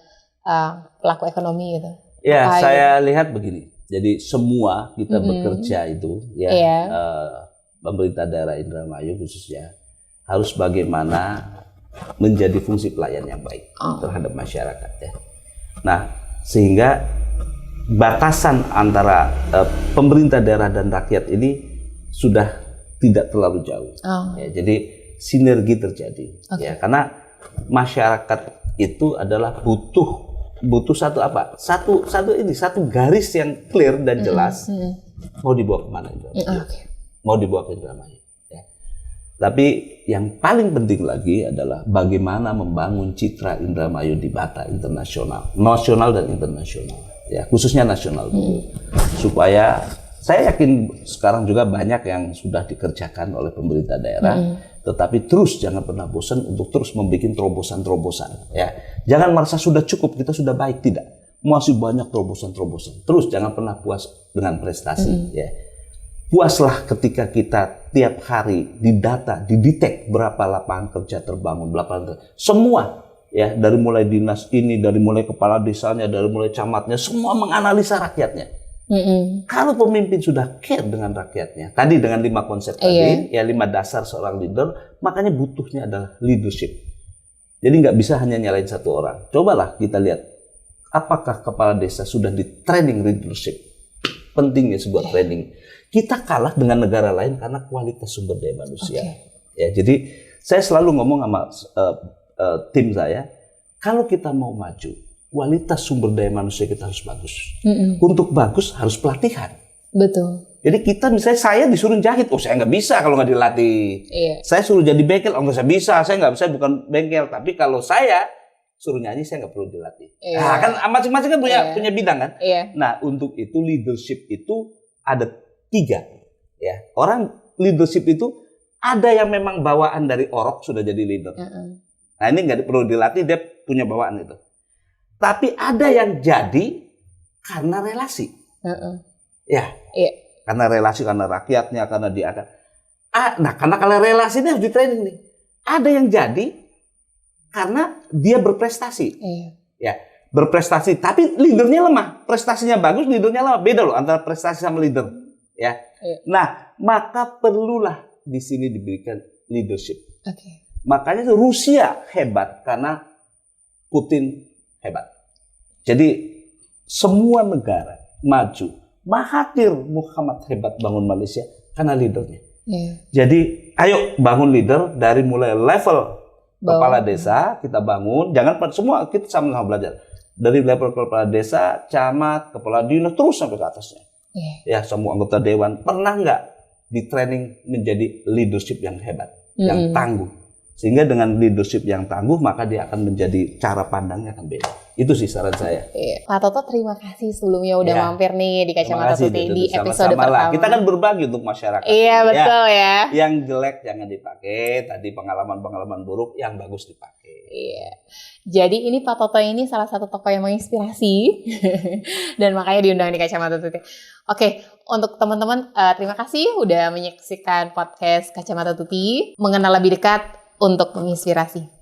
pelaku ekonomi gitu. Ya, saya lihat begini. Jadi semua kita bekerja itu pemerintah daerah Indramayu khususnya harus bagaimana menjadi fungsi pelayan yang baik terhadap masyarakat ya. Nah, sehingga batasan antara pemerintah daerah dan rakyat ini sudah tidak terlalu jauh. Ya, jadi sinergi terjadi. Ya, karena masyarakat itu adalah butuh satu garis yang clear dan jelas mau dibawa kemana Indramayu. Mau dibawa ke Indramayu. Ya. Tapi yang paling penting lagi adalah bagaimana membangun citra Indramayu di mata internasional, nasional dan internasional. Ya, khususnya nasional dulu, supaya Saya yakin sekarang juga banyak yang sudah dikerjakan oleh pemerintah daerah, tetapi terus jangan pernah bosan untuk terus membuat terobosan-terobosan. Ya, jangan merasa sudah cukup, kita sudah baik, tidak. Masih banyak terobosan-terobosan. Terus jangan pernah puas dengan prestasi. Ya, puaslah ketika kita tiap hari didata, didetek berapa lapangan kerja terbangun, semua. Ya, dari mulai dinas ini, dari mulai kepala desanya, dari mulai camatnya, semua menganalisa rakyatnya. Kalau pemimpin sudah care dengan rakyatnya, tadi dengan 5 konsep tadi, ya 5 dasar seorang leader, makanya butuhnya adalah leadership. Jadi nggak bisa hanya nyalain satu orang. Cobalah kita lihat, apakah kepala desa sudah di training leadership? Pentingnya sebuah training. Kita kalah dengan negara lain karena kualitas sumber daya manusia. Ya, jadi saya selalu ngomong sama tim saya, kalau kita mau maju, kualitas sumber daya manusia kita harus bagus. Untuk bagus harus pelatihan. Betul. Jadi kita misalnya saya disuruh jahit, saya nggak bisa kalau nggak dilatih. Saya suruh jadi bengkel, nggak saya bisa, saya bukan bengkel. Tapi kalau saya suruh nyanyi, saya nggak perlu dilatih. Nah, kan masing-masing kan punya bidang kan. Nah, untuk itu leadership itu ada 3. Ya, orang leadership itu ada yang memang bawaan dari orok sudah jadi leader. Nah, ini nggak perlu dilatih, dia punya bawaan itu. Tapi ada yang jadi karena relasi. Karena relasi, karena rakyatnya, karena dia akan. Karena kalau relasi ini harus di training nih. Ada yang jadi karena dia berprestasi. Ya, berprestasi, tapi leadernya lemah. Prestasinya bagus, leadernya lemah. Beda loh antara prestasi sama leader. Ya. Nah, maka perlulah di sini diberikan leadership. Makanya Rusia hebat karena Putin hebat. Jadi semua negara maju. Mahathir Muhammad hebat bangun Malaysia karena leadernya. Jadi ayo bangun leader dari mulai level kepala desa kita bangun. Jangan semua kita sama-sama belajar. Dari level kepala desa, camat, kepala dinas terus sampai ke atasnya. Ya, semua anggota dewan pernah nggak di training menjadi leadership yang hebat, yang tangguh. Sehingga dengan leadership yang tangguh, maka dia akan menjadi cara pandangnya akan beda. Itu sih saran saya. Pak Toto, terima kasih sebelumnya udah mampir nih di Kacamata Tuti di episode pertama. Kita kan berbagi untuk masyarakat. Iya, betul ya. Yang jelek jangan dipakai, tadi pengalaman-pengalaman buruk, yang bagus dipakai. Iya. Jadi ini Pak Toto ini salah satu tokoh yang menginspirasi dan makanya diundang di Kacamata Tuti. Oke, untuk teman-teman terima kasih udah menyaksikan podcast Kacamata Tuti, mengenal lebih dekat untuk menginspirasi.